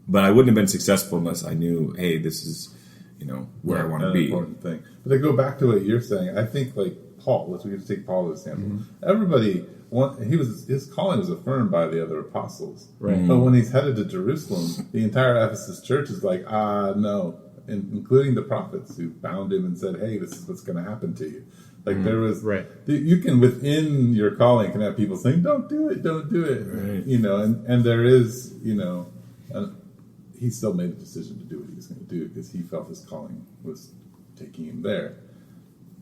But I wouldn't have been successful unless I knew, hey, this is, where I want to be. Important thing. But to go back to what you're saying, I think like Paul, we could take Paul as example. Everybody, his calling was affirmed by the other apostles. Right. But when he's headed to Jerusalem, the entire Ephesus church is like, no, including the prophets who bound him and said, hey, this is what's going to happen to you. Like there was, you can, within your calling, can have people saying, don't do it. Right. And there is, he still made a decision to do what he was going to do because he felt his calling was taking him there.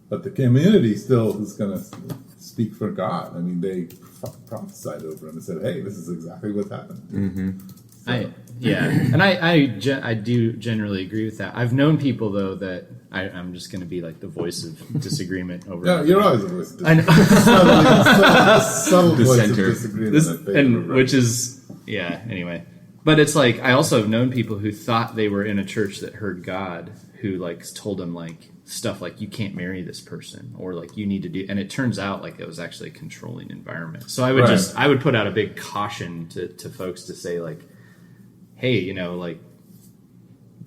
But the community still is going to speak for God. I mean, they prophesied over him and said, hey, this is exactly what's happened. And I do generally agree with that. I've known people, though, that I'm just going to be like the voice of disagreement over. No, you're always a voice of disagreement. I know. subtle voice of disagreement. Which is, anyway. But it's like, I also have known people who thought they were in a church that heard God, who like told them like stuff like, you can't marry this person, or like you need to do, and it turns out like it was actually a controlling environment. So I would put out a big caution to folks to say like, hey, like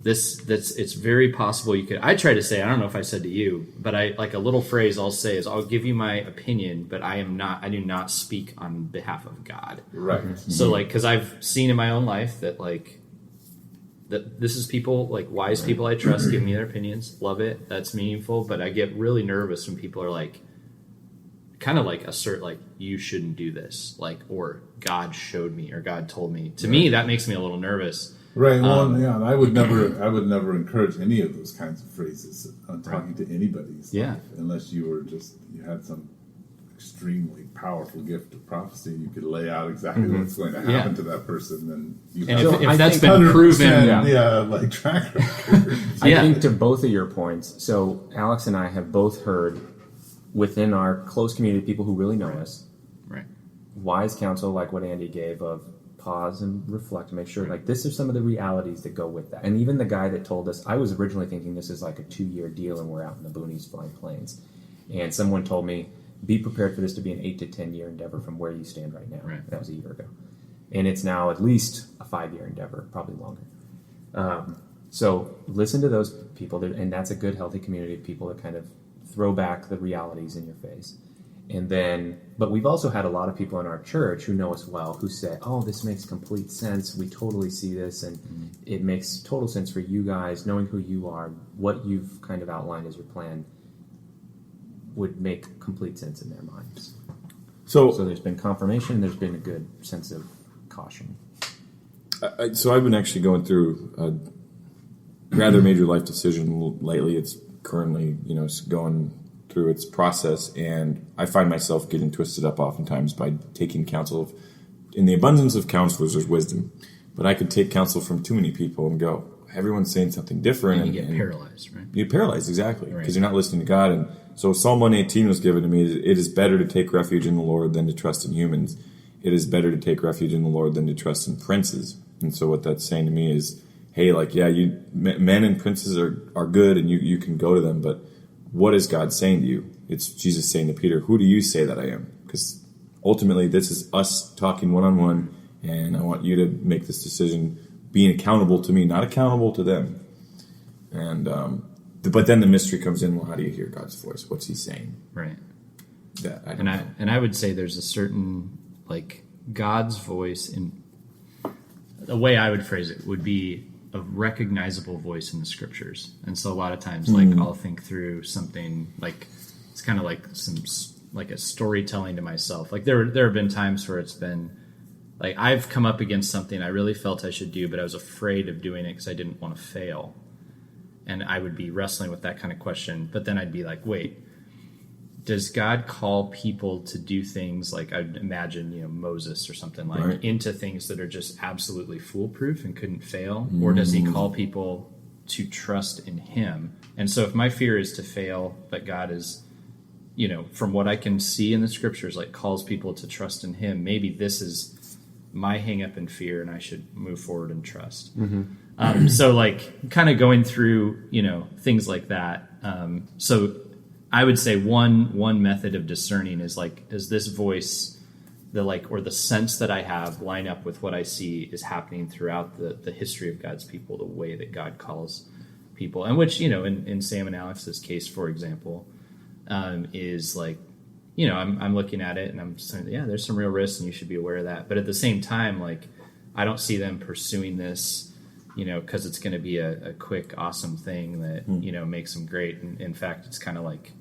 it's very possible you could. I try to say, I don't know if I said to you, but I like a little phrase I'll say is, I'll give you my opinion, but I do not speak on behalf of God. Right. So like, because I've seen in my own life that like, that this is people, like wise people I trust, give me their opinions, love it, that's meaningful, but I get really nervous when people are like, kind of like assert like, you shouldn't do this, like, or God showed me, or God told me. To me, that makes me a little nervous. Right. Well, and I would never encourage any of those kinds of phrases on talking to anybody's life, unless you had some extremely powerful gift of prophecy. You could lay out exactly what's going to happen to that person, and if that's been proven, like track record. I think to both of your points. So Alex and I have both heard within our close community, people who really know us, wise counsel like what Andy gave of pause and reflect and make sure like this is some of the realities that go with that. And even the guy that told us, I was originally thinking this is like a 2-year deal and we're out in the boonies flying planes, and someone told me, be prepared for this to be an 8 to 10 year endeavor from where you stand right now. That was a year ago, and it's now at least a 5-year endeavor, probably longer. So listen to those people, and that's a good healthy community of people that kind of throw back the realities in your face. And then, but we've also had a lot of people in our church who know us well who say, oh, this makes complete sense. We totally see this, and it makes total sense for you guys, knowing who you are, what you've kind of outlined as your plan would make complete sense in their minds. So there's been confirmation, there's been a good sense of caution. So I've been actually going through a rather major life decision lately. It's currently, going through its process, and I find myself getting twisted up oftentimes by taking counsel of in the abundance of counselors, there's wisdom. But I could take counsel from too many people and go, everyone's saying something different. And you get paralyzed, right? You get paralyzed, exactly, because Right. you're not listening to God. And so Psalm 118 was given to me. It is better to take refuge in the Lord than to trust in humans. It is better to take refuge in the Lord than to trust in princes. And so what that's saying to me is, hey, like, yeah, men and princes are good, and you can go to them, but what is God saying to you? It's Jesus saying to Peter, who do you say that I am? Because ultimately this is us talking one-on-one, and I want you to make this decision being accountable to me, not accountable to them. And but then the mystery comes in. Well, how do you hear God's voice? What's He saying? Right. That I don't know. And I would say there's a certain, like, God's voice, in the way I would phrase it would be a recognizable voice in the scriptures. And so a lot of times, like, I'll think through something, like, it's kind of like like a storytelling to myself. Like, there have been times where it's been like, I've come up against something I really felt I should do, but I was afraid of doing it because I didn't want to fail. And I would be wrestling with that kind of question. But then I'd be like, wait, does God call people to do things like, I'd imagine, Moses or something, like, right, into things that are just absolutely foolproof and couldn't fail? Or does He call people to trust in Him? And so if my fear is to fail, but God is, from what I can see in the scriptures, like, calls people to trust in Him, maybe this is my hang up and fear, and I should move forward and trust. So, like, kind of going through, things like that. So I would say one method of discerning is, like, does this voice, or the sense that I have, line up with what I see is happening throughout the history of God's people, the way that God calls people, and which, in Sam and Alex's case, for example, is like, I'm looking at it and I'm saying, yeah, there's some real risks and you should be aware of that. But at the same time, like, I don't see them pursuing this, because it's going to be a quick, awesome thing that, makes them great. And in fact, it's kind of like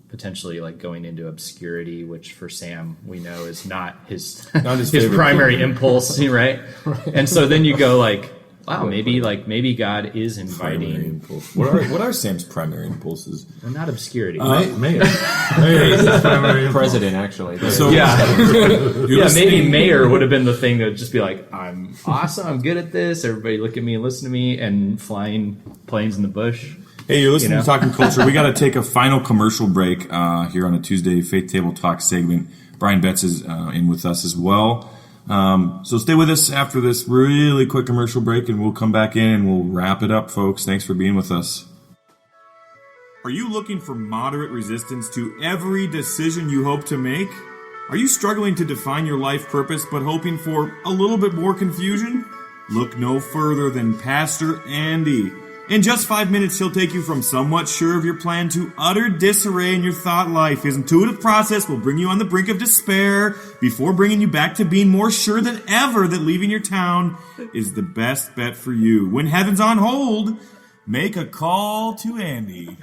potentially like going into obscurity, which for Sam, we know is not his primary impulse, right? And so then you go like, wow, maybe God is inviting. What are Sam's primary impulses? Well, not obscurity. Mayor. President, actually. So Maybe mayor would have been the thing that would just be like, I'm awesome, I'm good at this. Everybody look at me and listen to me, and flying planes in the bush. Hey, you're listening to Talking Culture. We got to take a final commercial break here on a Tuesday Faith Table Talk segment. Bryan Betz is in with us as well. So stay with us after this really quick commercial break, and we'll come back in and we'll wrap it up, folks. Thanks for being with us. Are you looking for moderate resistance to every decision you hope to make? Are you struggling to define your life purpose but hoping for a little bit more confusion? Look no further than Pastor Andy. In just 5 minutes, he'll take you from somewhat sure of your plan to utter disarray in your thought life. His intuitive process will bring you on the brink of despair before bringing you back to being more sure than ever that leaving your town is the best bet for you. When heaven's on hold, make a call to Andy.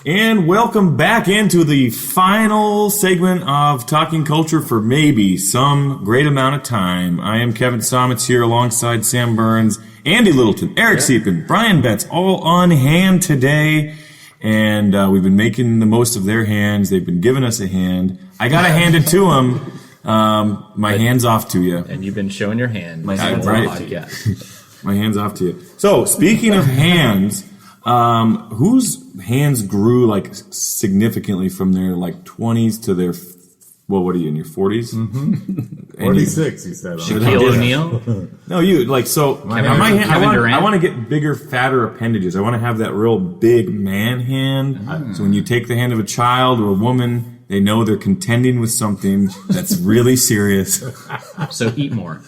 And welcome back into the final segment of Talking Culture for maybe some great amount of time. I am Kevin Sommitz here alongside Sam Burns, Andy Littleton, Eric Cepin, Bryan Betz, all on hand today. And we've been making the most of their hands. They've been giving us a hand. I got to hand it to them. My hand's off to you. And you've been showing your hand. My hand's off to you. My hand's off to you. So, speaking of hands, whose hands grew like significantly from their like 20s to their, well, what are you, in your 40s? Mm-hmm. 46, he said. Shaquille O'Neal? No, you, like, so, my hand, I want to get bigger, fatter appendages. I want to have that real big man hand. So when you take the hand of a child or a woman, they know they're contending with something that's really serious. So eat more.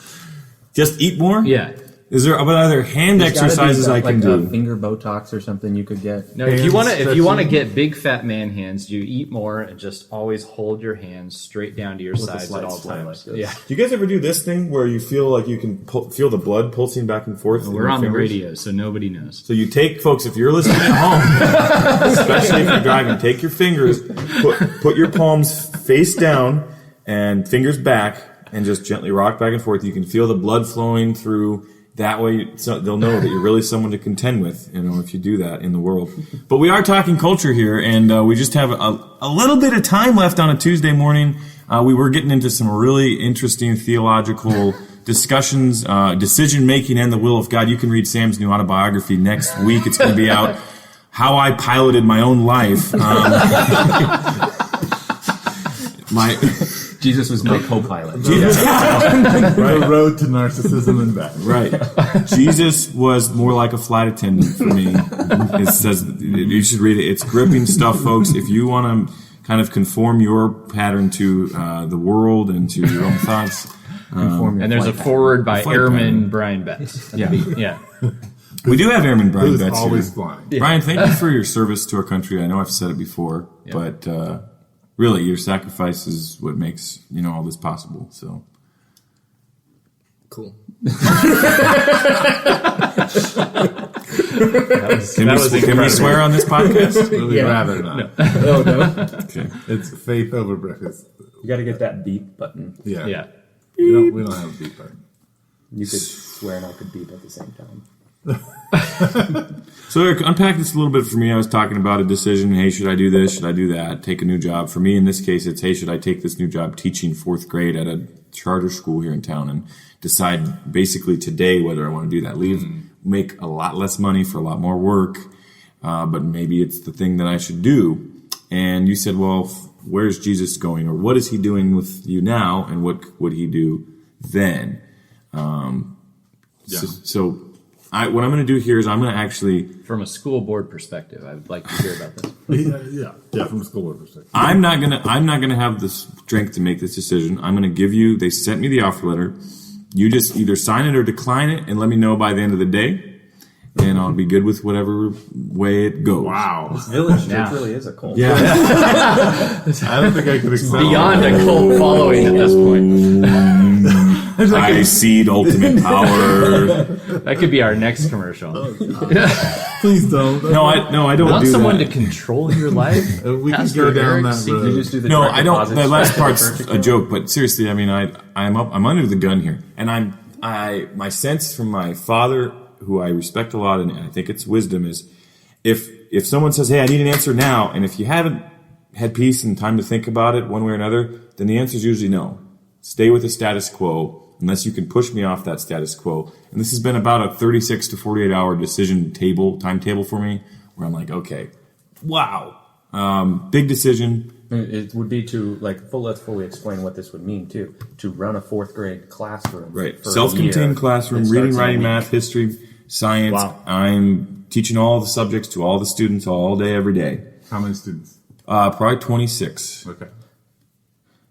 Just eat more? Yeah. Is there other hand exercises I can do? Finger Botox or something you could get. No, if you want to get big fat man hands, you eat more and just always hold your hands straight down to your sides at all times. Like, yeah. Do you guys ever do this thing where you feel like you can feel the blood pulsing back and forth? We're on the radio, so nobody knows. So you take, folks, if you're listening at home, especially if you're driving, take your fingers, put your palms face down and fingers back, and just gently rock back and forth. You can feel the blood flowing through. That way, they'll know that you're really someone to contend with, if you do that in the world. But we are talking culture here, and we just have a little bit of time left on a Tuesday morning. We were getting into some really interesting theological discussions, decision-making, and the will of God. You can read Sam's new autobiography next week. It's going to be out. How I piloted my own life. Jesus was my co-pilot. The road to narcissism and back. Right. Jesus was more like a flight attendant for me. It says, you should read it. It's gripping stuff, folks. If you want to kind of conform your pattern to the world and to your own thoughts. And there's a foreword by Airman Bryan Betz. Yeah. We do have Airman Bryan Betz always here. flying. Brian, thank you for your service to our country. I know I've said it before, but really, your sacrifice is what makes all this possible. So Cool. Can we swear on this podcast? Really rather not. No. Okay. It's faith over breakfast. You got to get that beep button. Yeah. We don't have a beep button. You could swear and I could beep at the same time. So Eric, unpack this a little bit for me. I was talking about a decision. Hey, should I do this? Should I do that? Take a new job. For me, in this case, it's, hey, should I take this new job teaching fourth grade at a charter school here in town and decide basically today whether I want to do that. Make a lot less money for a lot more work, but maybe it's the thing that I should do. And you said, well, where's Jesus going? Or what is he doing with you now? And what would he do then? So what I'm going to do here is I'm going to actually... From a school board perspective, I would like to hear about this. Yeah, from a school board perspective. I'm not gonna have the strength to make this decision. I'm gonna give you. They sent me the offer letter. You just either sign it or decline it, and let me know by the end of the day, and I'll be good with whatever way it goes. Wow. Village Church really is a cult. Yeah. I don't think I could accept Beyond a cult following at this point. I seed ultimate power. That could be our next commercial. Please don't. No, I don't Want do someone that. to control your life? We can Pastor go down Eric that Seeker. road. You just do the No, direct I don't. deposits The last for part's church a joke, but seriously, I mean, I'm under the gun here, and my sense from my father, who I respect a lot, and I think it's wisdom, is if someone says, "Hey, I need an answer now," and if you haven't had peace and time to think about it one way or another, then the answer is usually no. Stay with the status quo. Unless you can push me off that status quo. And this has been about a 36 to 48 hour timetable for me, where I'm like, okay, wow, big decision. It would be to let's fully explain what this would mean too. To run a fourth grade classroom, Right, for self-contained classroom, It reading, starts in a writing, week. math, history, science. Wow. I'm teaching all the subjects to all the students all day, every day. How many students? Probably 26. Okay.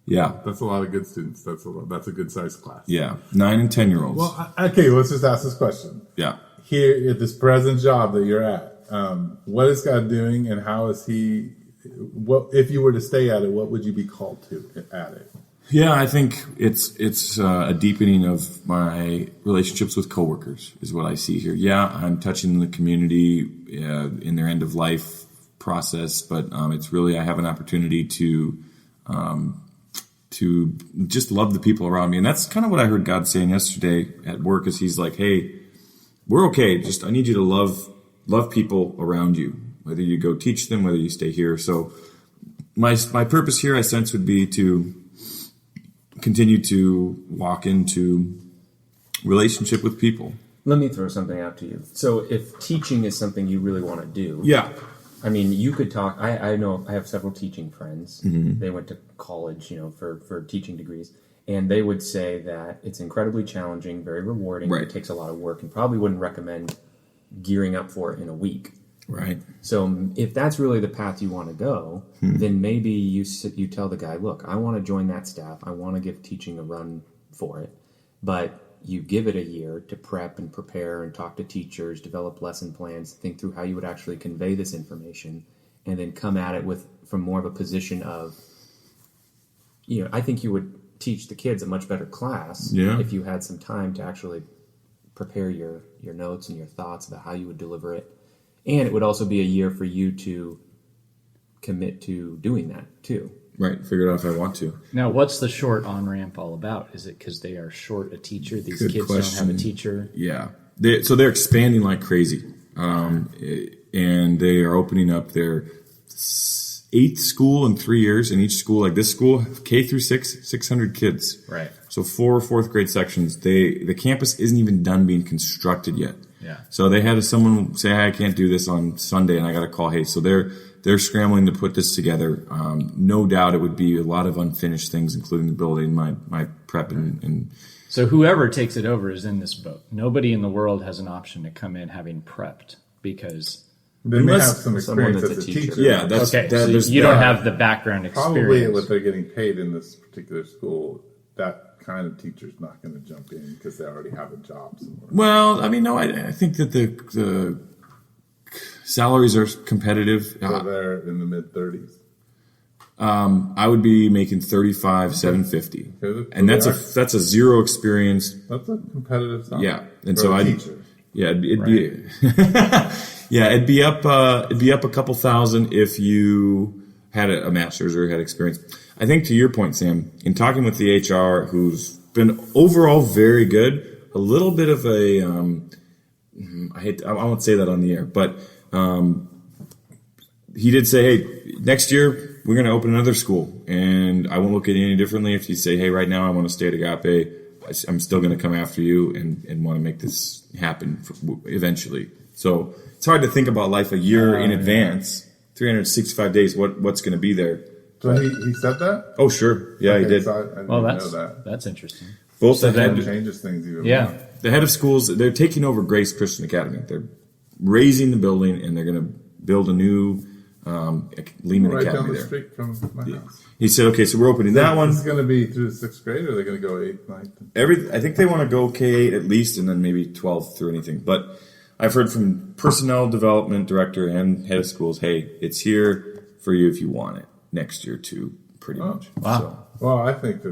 Yeah, That's a lot of good students. That's a good sized class. yeah, 9 and 10-year-olds. Well, okay, let's just ask this question. Yeah. Here at this present job that you're at, what is God doing, and how is he, what, if you were to stay at it, what would you be called to at it? Yeah, I think it's a deepening of my relationships with coworkers is what I see here. Yeah, I'm touching the community in their end of life process, but it's really, I have an opportunity to just love the people around me. And that's kind of what I heard God saying yesterday at work, is he's like, hey, we're okay. Just, I need you to love people around you, whether you go teach them, whether you stay here. So my purpose here, I sense, would be to continue to walk into relationship with people. Let me throw something out to you. So if teaching is something you really want to do, Yeah. I mean, you could talk. I know I have several teaching friends. Mm-hmm. They went to college, for teaching degrees, and they would say that it's incredibly challenging, very rewarding. Right. It takes a lot of work, and probably wouldn't recommend gearing up for it in a week. Right. So if that's really the path you want to go, then maybe you tell the guy, look, I want to join that staff. I want to give teaching a run for it, but you give it a year to prep and prepare and talk to teachers, develop lesson plans, think through how you would actually convey this information, and then come at it from more of a position of, I think you would teach the kids a much better class if you had some time to actually prepare your notes and your thoughts about how you would deliver it. And it would also be a year for you to commit to doing that too. Right. Figure it out if I want to. Now, what's the short on-ramp all about? Is it because they are short a teacher? These Good kids question. don't have a teacher? Yeah. So they're expanding like crazy. And they are opening up their eighth school in 3 years, and each school, like this school, K through 6, 600 kids. Right. So 4 fourth grade sections. The campus isn't even done being constructed yet. Yeah. So they had someone say, hey, I can't do this on Sunday, and I got to call. Hey, so they're scrambling to put this together. No doubt it would be a lot of unfinished things, including the building, my prep, and So whoever takes it over is in this boat. Nobody in the world has an option to come in having prepped because They may have some experience that's as a a teacher. teacher. yeah, that's okay, that, so there's you that. don't have the background experience. Probably what they're getting paid in this particular school, that kind of teacher's not going to jump in because they already have a job somewhere. Well, I mean, no, I think that the salaries are competitive. So they're in the mid-30s. I would be making $35,750, Okay, and that's a zero experience. That's a competitive salary. Yeah, and for so a I teacher. yeah it'd be yeah it'd be up a couple thousand if you had a master's or had experience. I think to your point, Sam, in talking with the HR, who's been overall very good, a little bit of a I won't say that on the air, but he did say, hey, next year we're going to open another school, and I won't look at it any differently if you say, hey, right now I want to stay at Agape. I'm still going to come after you and want to make this happen eventually. So it's hard to think about life a year in advance, 365 days, what's going to be there. So he said that? Oh, sure. Yeah, he did. So I didn't Well, know that. that's interesting. Both So the head, That changes things even Yeah. more. the head of schools, they're taking over Grace Christian Academy. They're raising the building, and they're going to build a new Lehman Right down Academy the there. street from my house. He said, okay, so we're opening that one. This is going to be through the 6th grade, or are they going to go 8th, 9th? I think they want to go K8 at least, and then maybe 12 through anything. But I've heard from personnel development director and head of schools, hey, it's here for you if you want it next year too, pretty much. Wow. So, Well, I think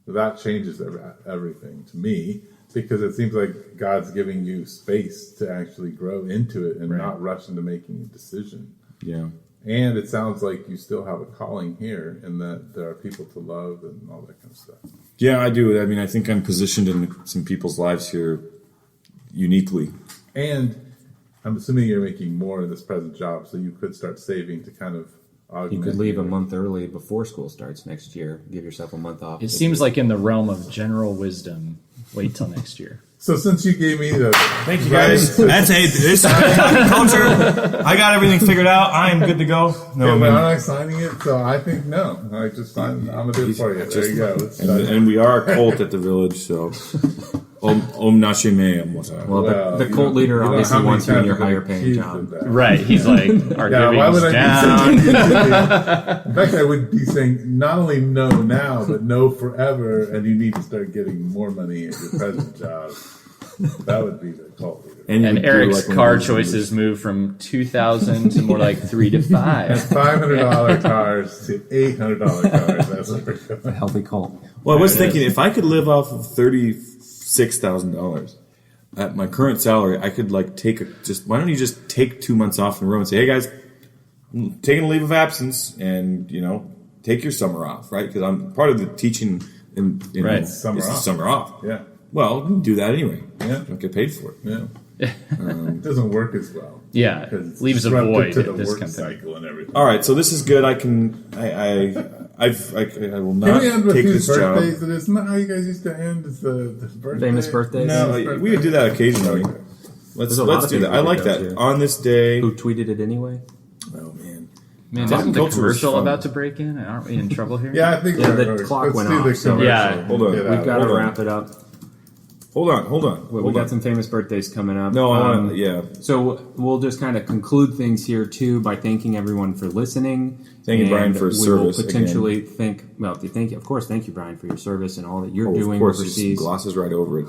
that changes everything to me, because it seems like God's giving you space to actually grow into it and not rush into making a decision. yeah. And it sounds like you still have a calling here, and that there are people to love and all that kind of stuff. Yeah, I do. I mean, I think I'm positioned in some people's lives here uniquely. And I'm assuming you're making more in this present job, so you could start saving to kind of augment. You could leave a your- month early before school starts next year. Give yourself a month off. It seems like in the realm of general wisdom, wait till next year. So since you gave me the Thank you, guys. That's this culture. I got everything figured out. I am good to go. No, but man. aren't I signing it? So I think no. I just signed. I'm gonna do it for you. There you go. Let's start. And we are a cult at the village, so Om Nashe Me'am. Well, the you cult know- leader you know obviously how many wants you in times your I've been higher paying accused job. of that. Right. He's like, our Yeah, why would giving's I down. be saying? In fact, I would be saying not only no now, but no forever, and you need to start getting more money at your present job. That would be the cult leader. you And would do Eric's like one car of those choices move from 2,000 to more like 3 to 5. $500 cars to $800 cars. That's what we're going. Healthy cult. Well, I was thinking if I could live off of $36,000 at my current salary, I could like why don't you just take 2 months off in a row and say, hey guys, I'm taking a leave of absence, and take your summer off, right? Because I'm part of the teaching Right. Summer off. Summer off. Yeah. Well, you can do that anyway. Yeah. Don't get paid for it. Yeah. It doesn't work as well. Yeah. Because it's Leaves a disruptive void to the at this work company. cycle and everything. All right, so this is good. I can. I will not Can we end with take whose this job. birthdays it is? Isn't that how you guys used to end? Is the birthday? Famous birthdays? No, we would do that occasionally. Let's a lot let's of do that. people I like that that. do. On this day. Who tweeted it anyway? Oh man. Man, Talking isn't the culture is commercial fun. about to break in? Aren't we in trouble here? Yeah, I think Yeah, the let's clock went do off, the so- commercial. Yeah. Hold on. Get We've out. got to Hold on. wrap it up. Hold on. We got some famous birthdays coming up. No, I want. Yeah. So we'll just kind of conclude things here too by thanking everyone for listening. Thank you, And Brian, for his we service will potentially thank you, of course, thank you, Brian, for your service and all that you're Oh, doing of course, just overseas. glosses right over it.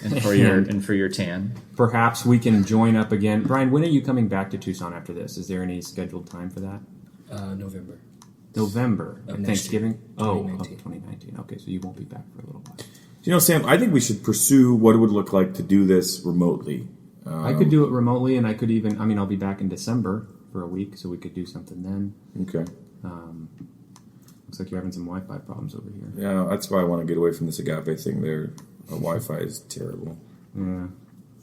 And for your tan. Perhaps we can join up again. Brian, when are you coming back to Tucson after this? Is there any scheduled time for that? November. November of next Thanksgiving? year, Oh, 2019. of 2019. Okay, so you won't be back for a little while. Sam, I think we should pursue what it would look like to do this remotely. I could do it remotely, and I could even. I'll be back in December for a week, so we could do something then. Okay. Looks like you're having some Wi-Fi problems over here. Yeah, that's why I want to get away from this Agape thing. There, Wi-Fi is terrible. Yeah.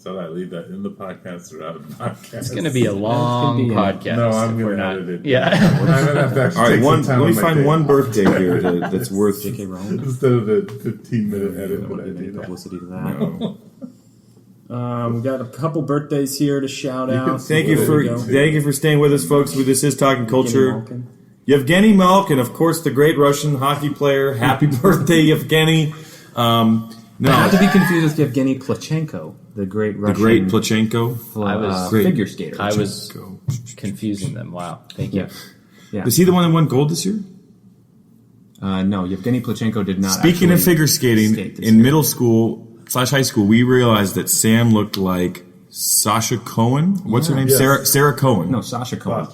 So I leave that in the podcast or out of the podcast. It's going to be a long podcast. No, I'm if we're going to not. edit it. Yeah. I'm gonna have to actually All right, take some time let me on my find day. one birthday here that's worth. J.K. Rowling. Instead of the 15-minute edit Don't that I give any do. publicity to that. No. We got a couple birthdays here to shout out. Thank you for staying with us, folks. This is Talking Culture. Malkin. Yevgeny Malkin, of course, the great Russian hockey player. Happy birthday, Yevgeny. Not to be confused with Yevgeny Plachenko, the great Russian. The great Plachenko. Figure skater. I was confusing them. Wow. Thank you. Yeah. Is he the one that won gold this year? No, Yevgeny Plachenko did not. Speaking of figure skating, skate this in year. middle school / high school, we realized that Sam looked like Sasha Cohen. What's her name? Yes. Sarah Cohen. No, Sasha Cohen.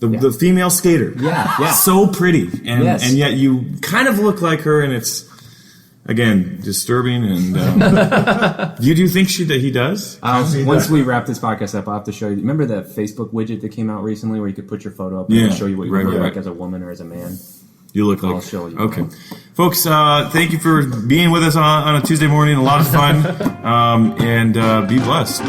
The female skater. Yeah. So pretty. And Yes. and yet you kind of look like her, and it's, again, disturbing. And do you think that he does? Once we wrap this podcast up, I'll have to show you. Remember the Facebook widget that came out recently where you could put your photo up and Yeah. it'll show you what you Right, look right. like as a woman or as a man? You look like. I'll show you. Okay. Folks, thank you for being with us on a Tuesday morning. A lot of fun. And be blessed.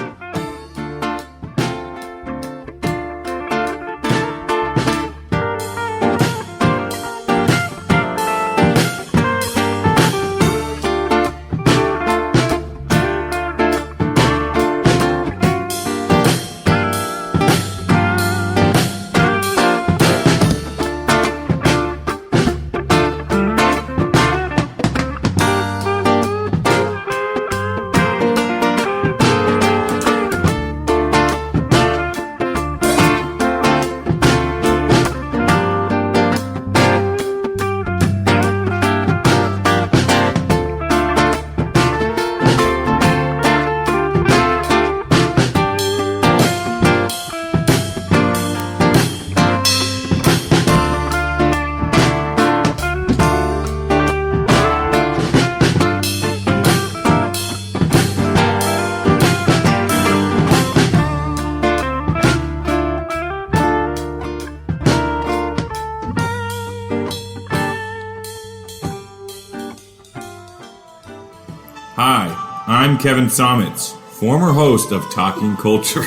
Hi, I'm Kevin Sommitz, former host of Talking Culture.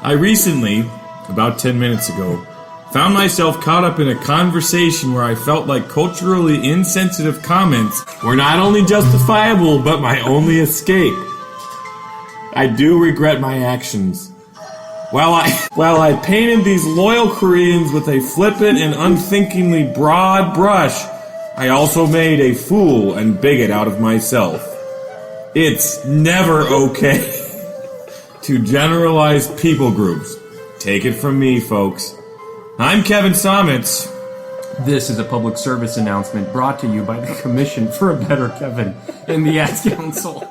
I recently, about 10 minutes ago, found myself caught up in a conversation where I felt like culturally insensitive comments were not only justifiable, but my only escape. I do regret my actions. While I painted these loyal Koreans with a flippant and unthinkingly broad brush, I also made a fool and bigot out of myself. It's never okay to generalize people groups. Take it from me, folks. I'm Kevin Sommitz. This is a public service announcement brought to you by the Commission for a Better Kevin and the Ads Council.